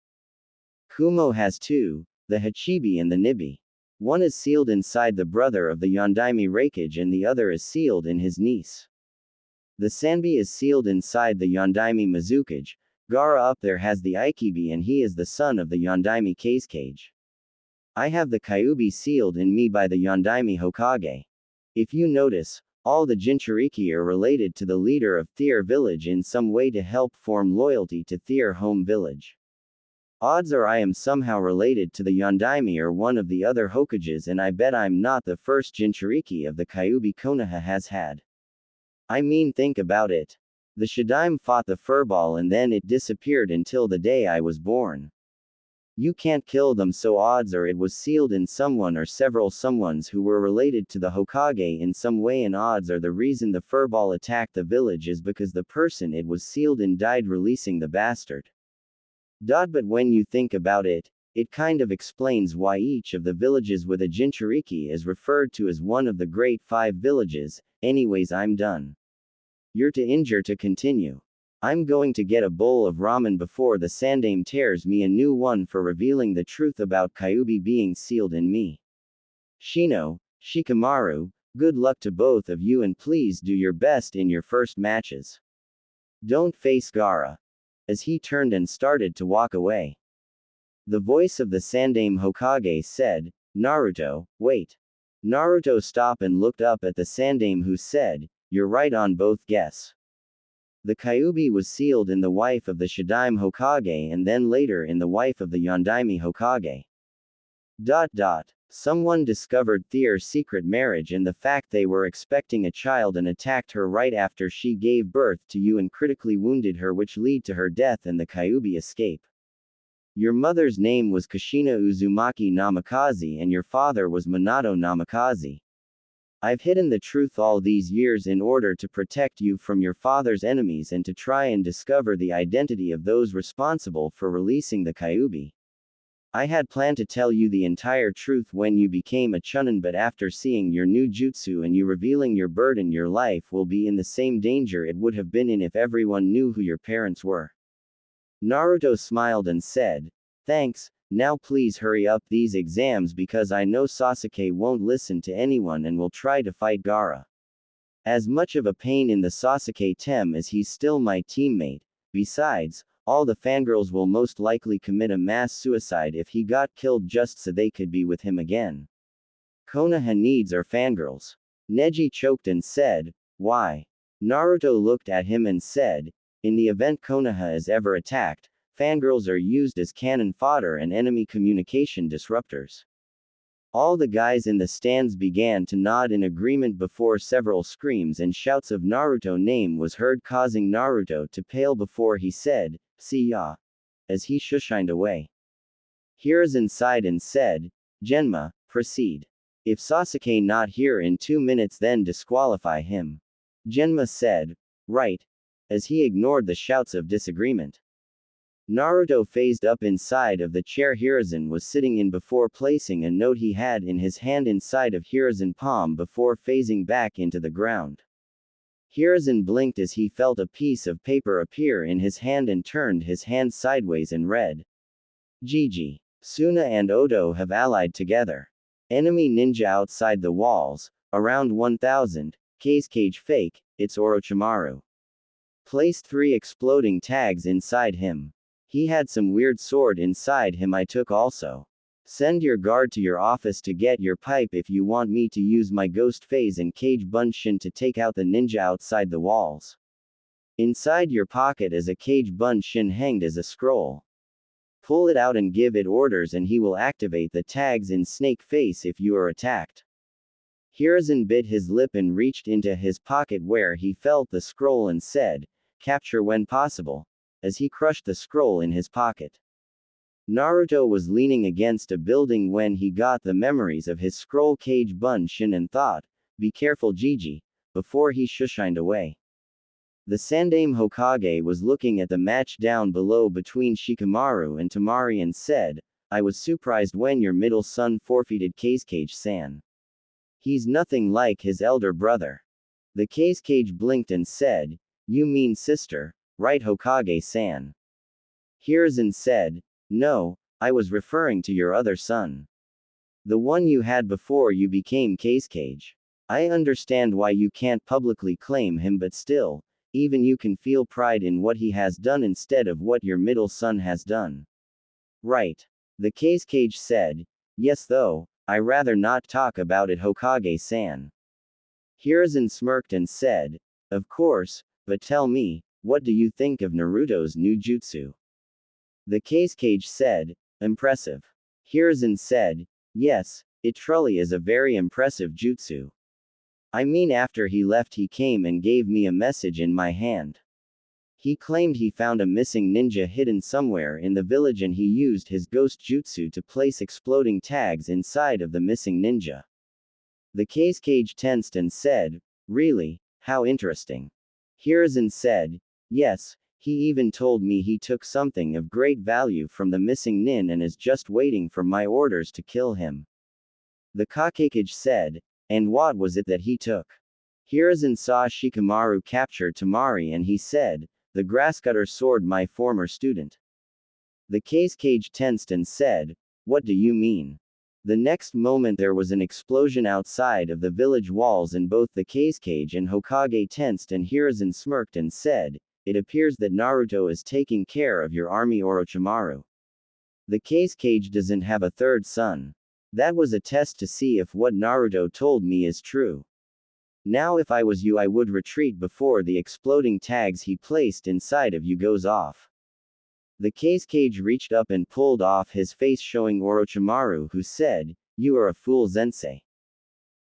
A: Kumo has two, the Hachibi and the Nibi. One is sealed inside the brother of the Yondaime Raikage and the other is sealed in his niece. The Sanbi is sealed inside the Yondaime Mizukage. Gaara up there has the Aikibi and he is the son of the Yondaime Kazekage. I have the Kyubi sealed in me by the Yondaime Hokage. If you notice, all the Jinchuriki are related to the leader of their village in some way to help form loyalty to their home village. Odds are I am somehow related to the Yondaime or one of the other Hokages and I bet I'm not the first Jinchuriki of the Kyubi Konoha has had. I mean think about it. The Shadaime fought the furball and then it disappeared until the day I was born. You can't kill them so odds are it was sealed in someone or several someones who were related to the Hokage in some way and odds are the reason the furball attacked the village is because the person it was sealed in died releasing the bastard. But when you think about it, it kind of explains why each of the villages with a Jinchuriki is referred to as one of the Great Five Villages. Anyways, I'm done. You're to injure to continue. I'm going to get a bowl of ramen before the Sandame tears me a new one for revealing the truth about Kyuubi being sealed in me. Shino, Shikamaru, good luck to both of you and please do your best in your first matches. Don't face Gaara. As he turned and started to walk away. The voice of the Sandame Hokage said, Naruto, wait. Naruto stopped and looked up at the Sandame who said, you're right on both guess. The Kyuubi was sealed in the wife of the Shadaime Hokage and then later in the wife of the Yondaime Hokage. Someone discovered Theur's secret marriage and the fact they were expecting a child and attacked her right after she gave birth to you and critically wounded her, which led to her death and the Kyuubi escape. Your mother's name was Kushina Uzumaki Namikaze and your father was Minato Namikaze. I've hidden the truth all these years in order to protect you from your father's enemies and to try and discover the identity of those responsible for releasing the Kyuubi. I had planned to tell you the entire truth when you became a Chunin, but after seeing your new jutsu and you revealing your burden, your life will be in the same danger it would have been in if everyone knew who your parents were. Naruto smiled and said, thanks, now please hurry up these exams because I know Sasuke won't listen to anyone and will try to fight Gaara. As much of a pain in the Sasuke tem as he's still my teammate. Besides, all the fangirls will most likely commit a mass suicide if he got killed just so they could be with him again. Konoha needs our fangirls. Neji choked and said, why? Naruto looked at him and said, in the event Konoha is ever attacked, fangirls are used as cannon fodder and enemy communication disruptors. All the guys in the stands began to nod in agreement before several screams and shouts of Naruto name was heard, causing Naruto to pale before he said, see ya, as he shushined away. Hiruzen sighed and said, Genma, proceed. If Sasuke not here in 2 minutes then disqualify him. Genma said, right, as he ignored the shouts of disagreement. Naruto phased up inside of the chair Hiruzen was sitting in before placing a note he had in his hand inside of Hiruzen's palm before phasing back into the ground. Hiruzen blinked as he felt a piece of paper appear in his hand and turned his hand sideways and read. Gigi. Suna and Odo have allied together. Enemy ninja outside the walls, around 1000, cage fake, it's Orochimaru. Placed 3 exploding tags inside him. He had some weird sword inside him I took also. Send your guard to your office to get your pipe if you want me to use my ghost phase and Kage Bunshin to take out the ninja outside the walls. Inside your pocket is a Kage Bunshin hanged as a scroll. Pull it out and give it orders and he will activate the tags in Snake Face if you are attacked. Hiruzen bit his lip and reached into his pocket where he felt the scroll and said, capture when possible, as he crushed the scroll in his pocket. Naruto was leaning against a building when he got the memories of his scroll Kage Bunshin and thought, be careful Gigi, before he shushined away. The Sandame Hokage was looking at the match down below between Shikamaru and Temari and said, I was surprised when your middle son forfeited Kazekage-san. He's nothing like his elder brother. The Kazekage blinked and said, you mean sister, right Hokage-san? Hiruzen said, no, I was referring to your other son. The one you had before you became Kazekage. I understand why you can't publicly claim him, but still, even you can feel pride in what he has done instead of what your middle son has done. Right. The Kazekage said, yes though, I rather not talk about it Hokage-san. Hiruzen smirked and said, of course, but tell me, what do you think of Naruto's new jutsu? The Kazekage said, impressive. Hiruzen said, yes, it truly is a very impressive jutsu. I mean after he left he came and gave me a message in my hand. He claimed he found a missing ninja hidden somewhere in the village and he used his ghost jutsu to place exploding tags inside of the missing ninja. The Kazekage tensed and said, really, how interesting. Hiruzen said, yes, He even told me he took something of great value from the missing nin and is just waiting for my orders to kill him. The Kakashi said, and what was it that he took? Hiruzen saw Shikamaru capture Tamari and he said, the grasscutter sword my former student. The Kakashi tensed and said, what do you mean? The next moment there was an explosion outside of the village walls and both the Kakashi and Hokage tensed and Hiruzen smirked and said, it appears that Naruto is taking care of your army Orochimaru. The Kakashi doesn't have a third son. That was a test to see if what Naruto told me is true. Now if I was you I would retreat before the exploding tags he placed inside of you goes off. The Kakashi reached up and pulled off his face showing Orochimaru who said, you are a fool Sensei.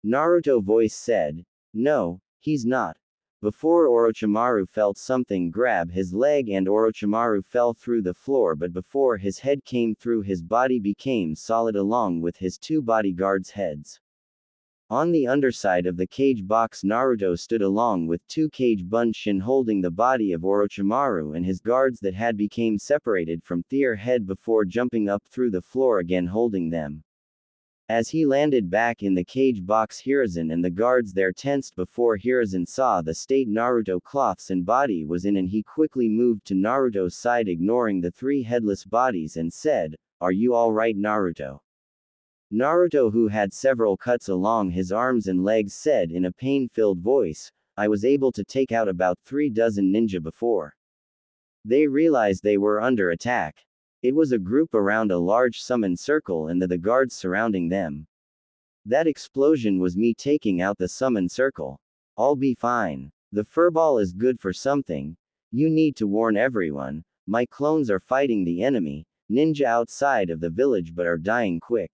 A: Naruto voice said, no, he's not. Before Orochimaru felt something grab his leg and Orochimaru fell through the floor but before his head came through his body became solid along with his two bodyguards' heads. On the underside of the cage box Naruto stood along with two cage bunshin holding the body of Orochimaru and his guards that had became separated from their head before jumping up through the floor again holding them. As he landed back in the cage box Hiruzen and the guards there tensed before Hiruzen saw the state Naruto cloths and body was in and he quickly moved to Naruto's side ignoring the three headless bodies and said, are you alright Naruto? Naruto who had several cuts along his arms and legs said in a pain-filled voice, I was able to take out about 3 dozen ninja before they realized they were under attack. It was a group around a large summon circle and the guards surrounding them. That explosion was me taking out the summon circle. I'll be fine. The furball is good for something. You need to warn everyone, my clones are fighting the enemy, ninja outside of the village but are dying quick.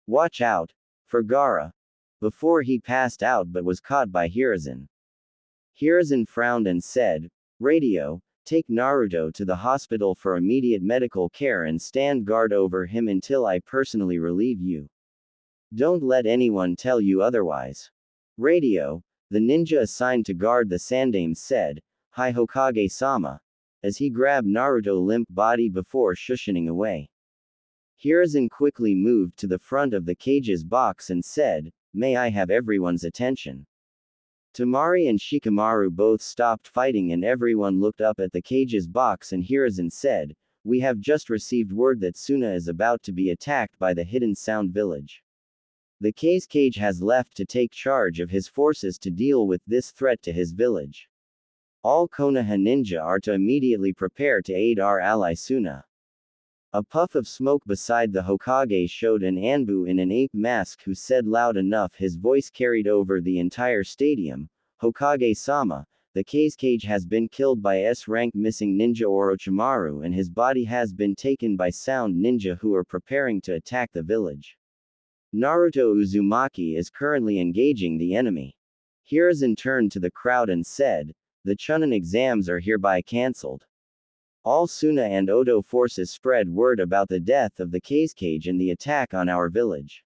A: Watch out, for Gaara. Before he passed out but was caught by Hiruzen. Hiruzen frowned and said, radio, take Naruto to the hospital for immediate medical care and stand guard over him until I personally relieve you. Don't let anyone tell you otherwise. Radio, the ninja assigned to guard the Sandaime said, hi Hokage-sama, as he grabbed Naruto's limp body before shushing away. Hiruzen quickly moved to the front of the cage's box and said, may I have everyone's attention? Tamari and Shikamaru both stopped fighting and everyone looked up at the cage's box and Hiruzen said, we have just received word that Suna is about to be attacked by the Hidden Sound Village. The cage has left to take charge of his forces to deal with this threat to his village. All Konoha ninja are to immediately prepare to aid our ally Suna. A puff of smoke beside the Hokage showed an Anbu in an ape mask who said loud enough his voice carried over the entire stadium, Hokage-sama, the cage has been killed by S-rank missing ninja Orochimaru and his body has been taken by sound ninja who are preparing to attack the village. Naruto Uzumaki is currently engaging the enemy. Hiruzen turned to the crowd and said, the Chunin exams are hereby cancelled. All Suna and Oto forces spread word about the death of the cage and the attack on our village.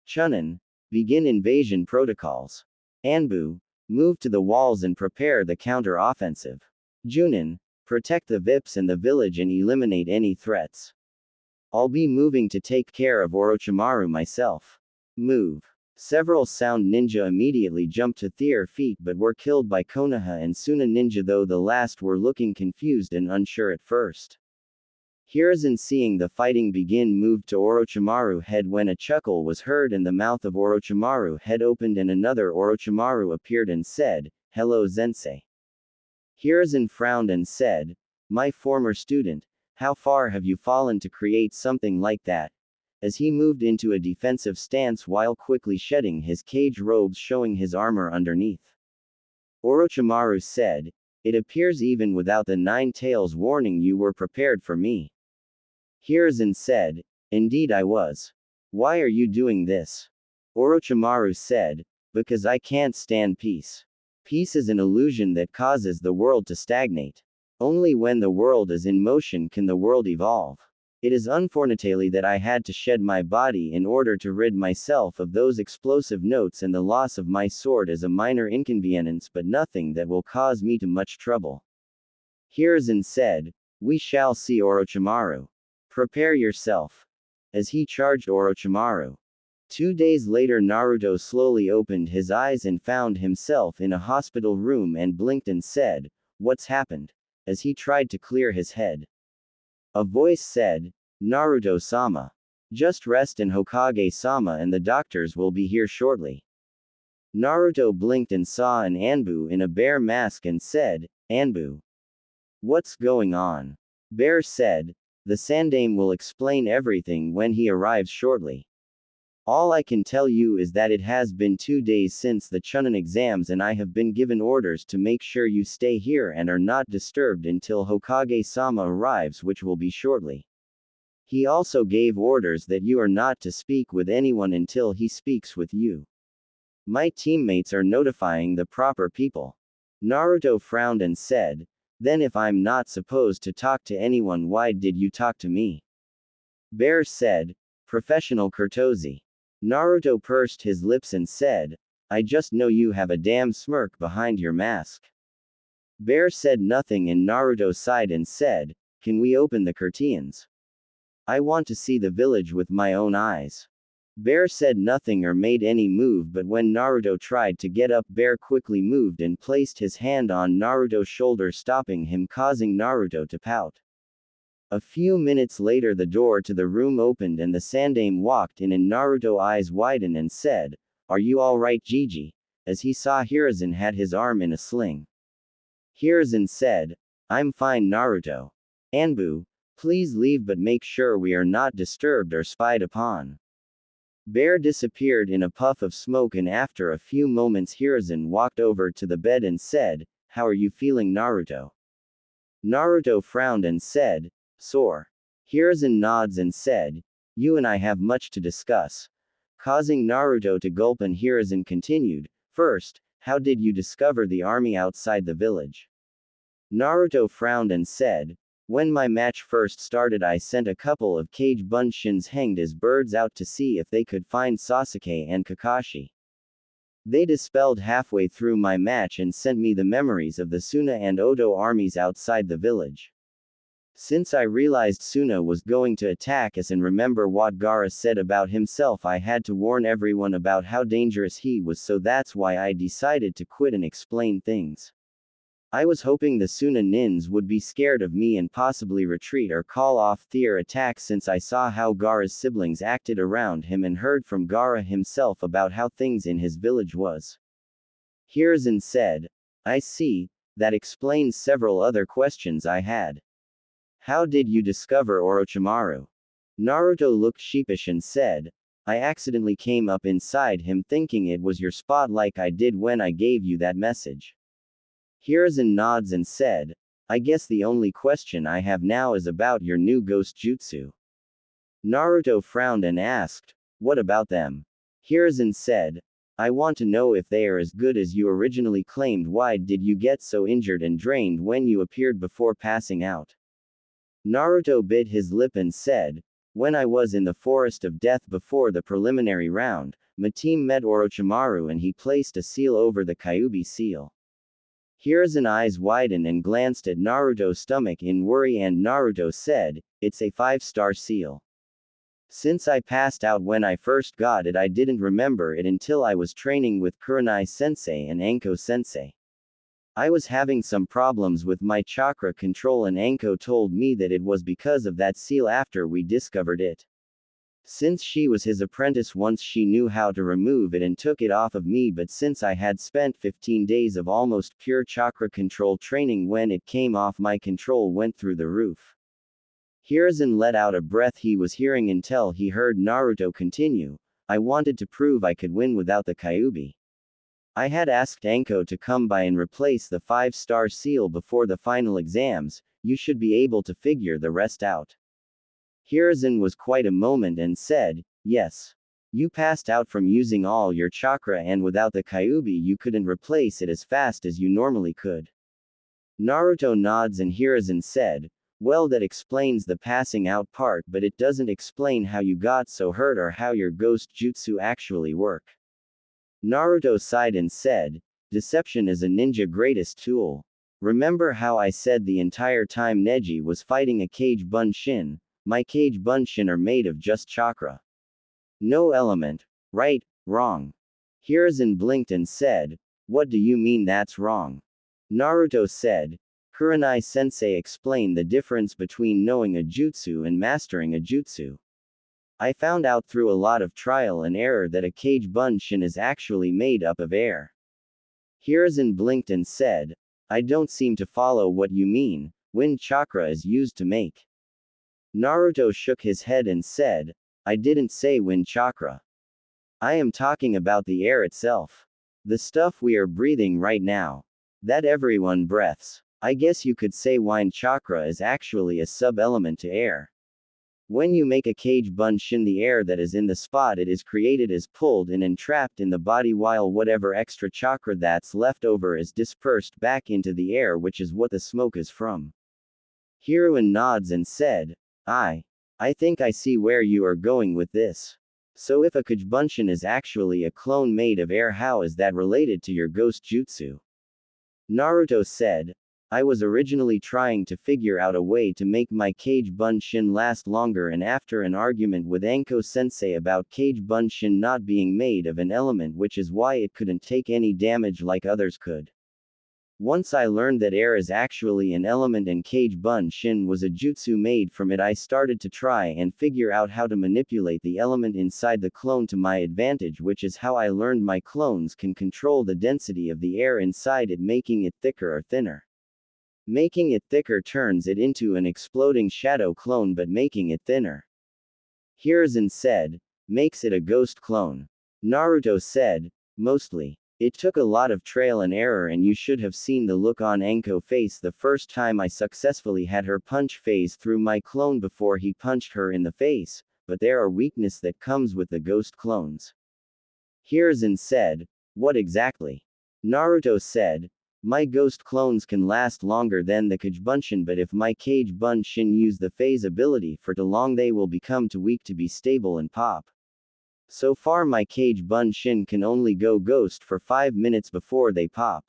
A: Chunin, begin invasion protocols. Anbu, move to the walls and prepare the counter-offensive. Junin, protect the VIPs in the village and eliminate any threats. I'll be moving to take care of Orochimaru myself. Move. Several sound ninja immediately jumped to their feet but were killed by Konoha and Suna ninja though the last were looking confused and unsure at first. Hiruzen seeing the fighting begin moved to Orochimaru head when a chuckle was heard and the mouth of Orochimaru head opened and another Orochimaru appeared and said, hello Sensei. Hiruzen frowned and said, my former student, how far have you fallen to create something like that? As he moved into a defensive stance while quickly shedding his cage robes showing his armor underneath. Orochimaru said, it appears even without the 9 tails warning you were prepared for me. Hiruzen said, indeed I was. Why are you doing this? Orochimaru said, because I can't stand peace. Peace is an illusion that causes the world to stagnate. Only when the world is in motion can the world evolve. It is unfortunately that I had to shed my body in order to rid myself of those explosive notes and the loss of my sword is a minor inconvenience but nothing that will cause me too much trouble. Hiruzen said, "We shall see Orochimaru. Prepare yourself." As he charged Orochimaru. 2 days later, Naruto slowly opened his eyes and found himself in a hospital room and blinked and said, "What's happened?" as he tried to clear his head. A voice said, "Naruto-sama. Just rest in Hokage-sama and the doctors will be here shortly." Naruto blinked and saw an Anbu in a bear mask and said, "Anbu. What's going on?" Bear said, "The Sandaime will explain everything when he arrives shortly. All I can tell you is that it has been 2 days since the Chunin exams and I have been given orders to make sure you stay here and are not disturbed until Hokage-sama arrives, which will be shortly. He also gave orders that you are not to speak with anyone until he speaks with you. My teammates are notifying the proper people." Naruto frowned and said, "Then if I'm not supposed to talk to anyone, why did you talk to me?" Bear said, "Professional courtesy." Naruto pursed his lips and said, "I just know you have a damn smirk behind your mask." Bear said nothing and Naruto sighed and said, "Can we open the curtains? I want to see the village with my own eyes." Bear said nothing or made any move, but when Naruto tried to get up, Bear quickly moved and placed his hand on Naruto's shoulder, stopping him, causing Naruto to pout. A few minutes later, the door to the room opened and the Sandaime walked in and Naruto's eyes widened and said, "Are you alright, Gigi?" as he saw Hiruzen had his arm in a sling. Hiruzen said, "I'm fine, Naruto. Anbu, please leave but make sure we are not disturbed or spied upon." Bear disappeared in a puff of smoke and after a few moments Hiruzen walked over to the bed and said, "How are you feeling, Naruto?" Naruto frowned and said, "Sore." Hiruzen nods and said, "You and I have much to discuss." Causing Naruto to gulp, and Hiruzen continued, "First, how did you discover the army outside the village?" Naruto frowned and said, "When my match first started, I sent a couple of cage bunshins hanged as birds out to see if they could find Sasuke and Kakashi. They dispelled halfway through my match and sent me the memories of the Suna and Odo armies outside the village. Since I realized Suna was going to attack us and remember what Gaara said about himself, I had to warn everyone about how dangerous he was, so that's why I decided to quit and explain things. I was hoping the Suna nins would be scared of me and possibly retreat or call off their attacks, since I saw how Gaara's siblings acted around him and heard from Gaara himself about how things in his village was." Hiruzen said, "I see, that explains several other questions I had. How did you discover Orochimaru?" Naruto looked sheepish and said, "I accidentally came up inside him thinking it was your spot like I did when I gave you that message." Hiruzen nods and said, "I guess the only question I have now is about your new ghost jutsu." Naruto frowned and asked, "What about them?" Hiruzen said, "I want to know if they are as good as you originally claimed. Why did you get so injured and drained when you appeared before passing out?" Naruto bit his lip and said, "When I was in the Forest of Death before the preliminary round, my team met Orochimaru and he placed a seal over the Kyuubi seal." Hiruzen's eyes widened and glanced at Naruto's stomach in worry, and Naruto said, "It's a 5-star seal. Since I passed out when I first got it, I didn't remember it until I was training with Kurenai sensei and Anko sensei. I was having some problems with my chakra control and Anko told me that it was because of that seal after we discovered it. Since she was his apprentice once, she knew how to remove it and took it off of me, but since I had spent 15 days of almost pure chakra control training, when it came off, my control went through the roof." Hiruzen let out a breath he was hearing until he heard Naruto continue, "I wanted to prove I could win without the Kyuubi. I had asked Anko to come by and replace the 5-star seal before the final exams. You should be able to figure the rest out." Hiruzen was quite a moment and said, "Yes. You passed out from using all your chakra, and without the Kyuubi you couldn't replace it as fast as you normally could." Naruto nods and Hiruzen said, "Well, that explains the passing out part, but it doesn't explain how you got so hurt or how your ghost jutsu actually work." Naruto sighed and said, "Deception is a ninja greatest tool. Remember how I said the entire time Neji was fighting a Kage Bunshin? My Kage Bunshin are made of just chakra. No element. Right, wrong. Hiruzen blinked and said, "What do you mean that's wrong?" Naruto said, "Kurenai sensei explained the difference between knowing a jutsu and mastering a jutsu. I found out through a lot of trial and error that a Kage Bunshin is actually made up of air." Hiruzen blinked and said, "I don't seem to follow what you mean. Wind chakra is used to make." Naruto shook his head and said, "I didn't say wind chakra. I am talking about the air itself. The stuff we are breathing right now. That everyone breathes. I guess you could say wind chakra is actually a sub-element to air. When you make a Kage Bunshin, the air that is in the spot it is created is pulled in and trapped in the body, while whatever extra chakra that's left over is dispersed back into the air, which is what the smoke is from." Hiruzen nods and said, I think I see where you are going with this. So if a Kage Bunshin is actually a clone made of air, how is that related to your ghost jutsu? Naruto said, "I was originally trying to figure out a way to make my Kage Bunshin last longer, and after an argument with Anko sensei about Kage Bunshin not being made of an element, which is why it couldn't take any damage like others could. Once I learned that air is actually an element and Kage Bunshin was a jutsu made from it, I started to try and figure out how to manipulate the element inside the clone to my advantage, which is how I learned my clones can control the density of the air inside it, making it thicker or thinner. Making it thicker turns it into an exploding shadow clone, but making it thinner," Hiruzen said, "makes it a ghost clone." Naruto said, "Mostly. It took a lot of trial and error, and you should have seen the look on Anko's face the first time I successfully had her punch phase through my clone before he punched her in the face, but there are weakness that comes with the ghost clones." Hiruzen said, "What exactly?" Naruto said, "My ghost clones can last longer than the Kage Bunshin, but if my Kage Bunshin use the phase ability for too long, they will become too weak to be stable and pop. So far my Kage Bunshin can only go ghost for 5 minutes before they pop.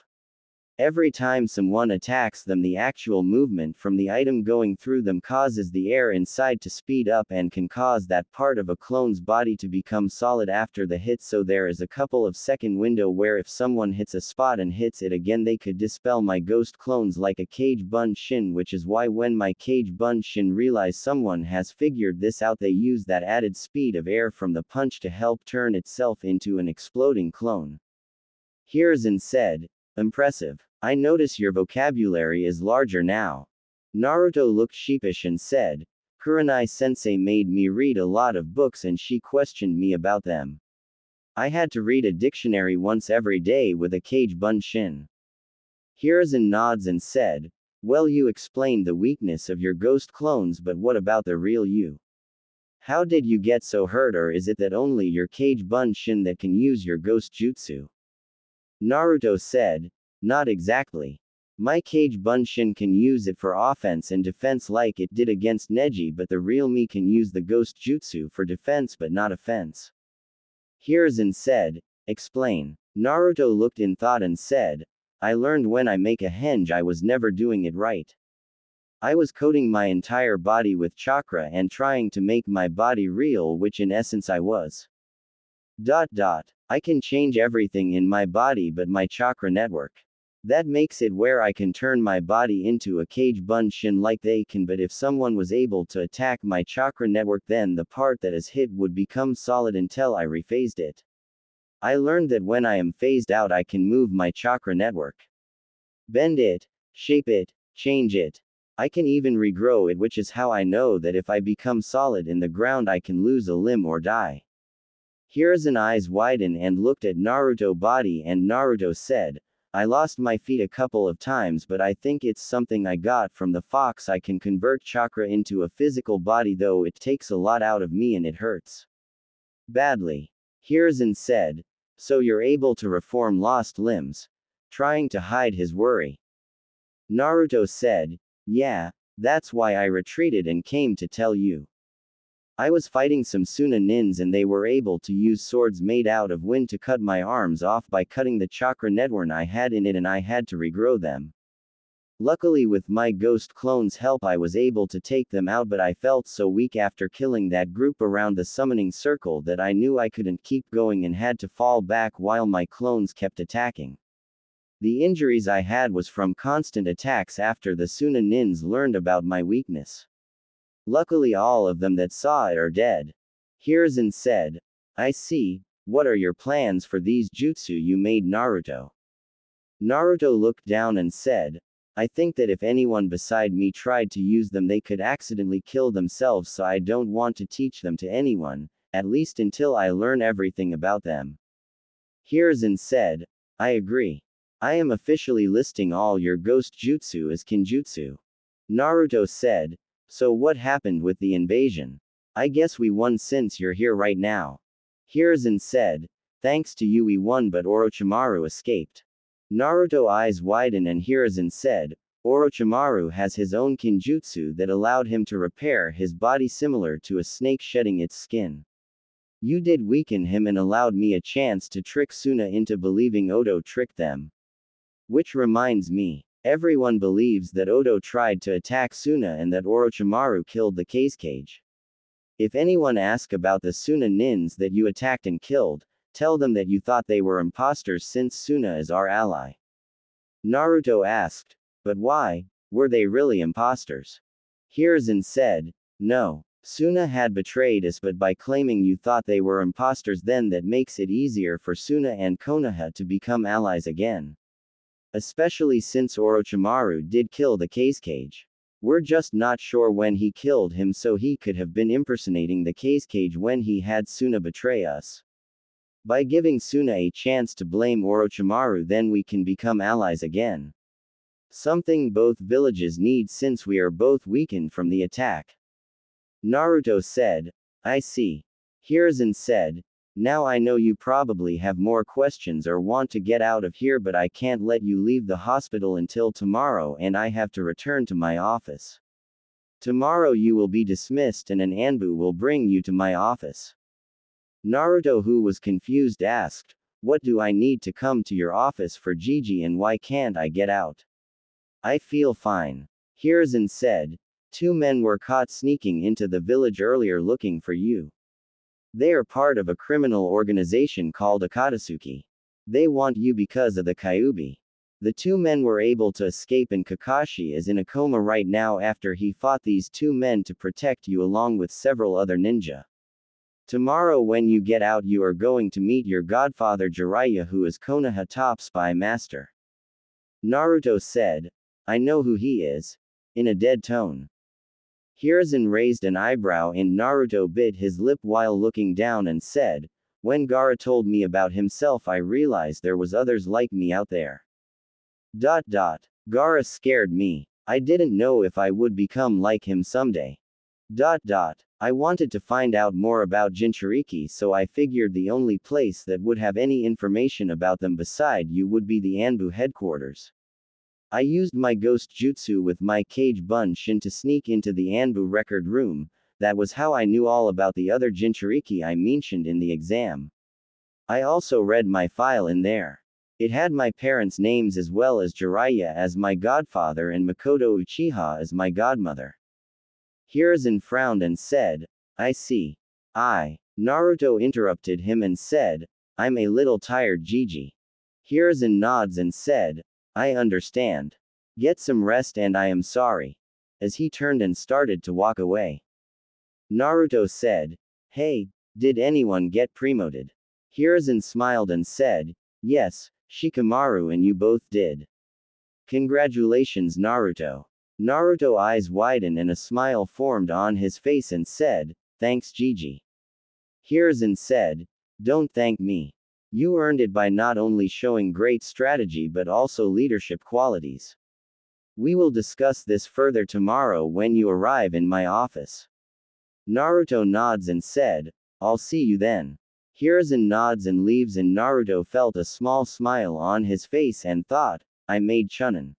A: Every time someone attacks them, the actual movement from the item going through them causes the air inside to speed up and can cause that part of a clone's body to become solid after the hit, so there is a couple of second window where if someone hits a spot and hits it again, they could dispel my ghost clones like a Kage Bunshin, which is why when my Kage Bunshin realize someone has figured this out, they use that added speed of air from the punch to help turn itself into an exploding clone." Hiruzen said, "Impressive. I notice your vocabulary is larger now." Naruto looked sheepish and said, "Kurenai sensei made me read a lot of books and she questioned me about them. I had to read a dictionary once every day with a Kage Bunshin." Hiruzen nods and said, "Well, you explained the weakness of your ghost clones, but what about the real you? How did you get so hurt, or is it that only your Kage Bunshin that can use your ghost jutsu?" Naruto said, "Not exactly. My Kage Bunshin can use it for offense and defense like it did against Neji, but the real me can use the ghost jutsu for defense but not offense." Hiruzen said, "Explain." Naruto looked in thought and said, "I learned when I make a henge I was never doing it right. I was coating my entire body with chakra and trying to make my body real, which in essence I was. I can change everything in my body but my chakra network. That makes it where I can turn my body into a Kage Bunshin like they can, but if someone was able to attack my chakra network, then the part that is hit would become solid until I rephased it. I learned that when I am phased out I can move my chakra network. Bend it, shape it, change it. I can even regrow it, which is how I know that if I become solid in the ground I can lose a limb or die." Hiruzen's eyes widened and looked at Naruto's body, and Naruto said, "I lost my feet a couple of times, but I think it's something I got from the fox. I can convert chakra into a physical body, though it takes a lot out of me and it hurts badly." Hiruzen said, "So you're able to reform lost limbs?" Trying to hide his worry. Naruto said, "Yeah, that's why I retreated and came to tell you. I was fighting some Suna nins and they were able to use swords made out of wind to cut my arms off by cutting the chakra network I had in it, and I had to regrow them. Luckily with my ghost clone's help I was able to take them out, but I felt so weak after killing that group around the summoning circle that I knew I couldn't keep going and had to fall back while my clones kept attacking. The injuries I had was from constant attacks after the Suna Nins learned about my weakness. Luckily all of them that saw it are dead. Hiruzen said, I see. What are your plans for these jutsu you made, Naruto? Naruto looked down and said, I think that if anyone beside me tried to use them they could accidentally kill themselves, so I don't want to teach them to anyone, at least until I learn everything about them. Hiruzen said, I agree. I am officially listing all your ghost jutsu as kinjutsu. Naruto said, so what happened with the invasion? I guess we won since you're here right now. Hiruzen said, thanks to you we won, but Orochimaru escaped. Naruto eyes widened and Hiruzen said, Orochimaru has his own kinjutsu that allowed him to repair his body similar to a snake shedding its skin. You did weaken him and allowed me a chance to trick Suna into believing Odo tricked them. Which reminds me, everyone believes that Odo tried to attack Suna and that Orochimaru killed the Kazekage. If anyone asks about the Suna Nins that you attacked and killed, tell them that you thought they were imposters since Suna is our ally. Naruto asked, but why? Were they really imposters? Hiruzen said, no. Suna had betrayed us, but by claiming you thought they were imposters, then that makes it easier for Suna and Konoha to become allies again. Especially since Orochimaru did kill the Kazekage. We're just not sure when he killed him, so he could have been impersonating the Kazekage when he had Suna betray us. By giving Suna a chance to blame Orochimaru, then we can become allies again. Something both villages need since we are both weakened from the attack. Naruto said, I see. Hiruzen said, now I know you probably have more questions or want to get out of here, but I can't let you leave the hospital until tomorrow and I have to return to my office. Tomorrow you will be dismissed and an Anbu will bring you to my office. Naruto, who was confused, asked, what do I need to come to your office for, Gigi, and why can't I get out? I feel fine. Hiruzen said, 2 men were caught sneaking into the village earlier looking for you. They are part of a criminal organization called Akatsuki. They want you because of the Kyuubi. The 2 men were able to escape and Kakashi is in a coma right now after he fought these 2 men to protect you along with several other ninja. Tomorrow when you get out you are going to meet your godfather Jiraiya, who is Konoha top spy master. Naruto said, I know who he is. In a dead tone. Hiruzen raised an eyebrow and Naruto bit his lip while looking down and said, when Gaara told me about himself I realized there was others like me out there. Gaara scared me. I didn't know if I would become like him someday. I wanted to find out more about Jinchuriki, so I figured the only place that would have any information about them beside you would be the Anbu headquarters. I used my ghost jutsu with my Kage Bunshin to sneak into the Anbu record room. That was how I knew all about the other Jinchuriki I mentioned in the exam. I also read my file in there. It had my parents' names as well as Jiraiya as my godfather and Makoto Uchiha as my godmother. Hiruzen frowned and said, I see. Naruto interrupted him and said, I'm a little tired, Gigi. Hiruzen nods and said, I understand. Get some rest and I am sorry. As he turned and started to walk away. Naruto said, hey, did anyone get promoted? Hiruzen smiled and said, yes, Shikamaru and you both did. Congratulations, Naruto. Naruto eyes widened and a smile formed on his face and said, thanks, Gigi. Hiruzen said, don't thank me. You earned it by not only showing great strategy but also leadership qualities. We will discuss this further tomorrow when you arrive in my office. Naruto nods and said, I'll see you then. Hiruzen nods and leaves and Naruto felt a small smile on his face and thought, I made Chunin.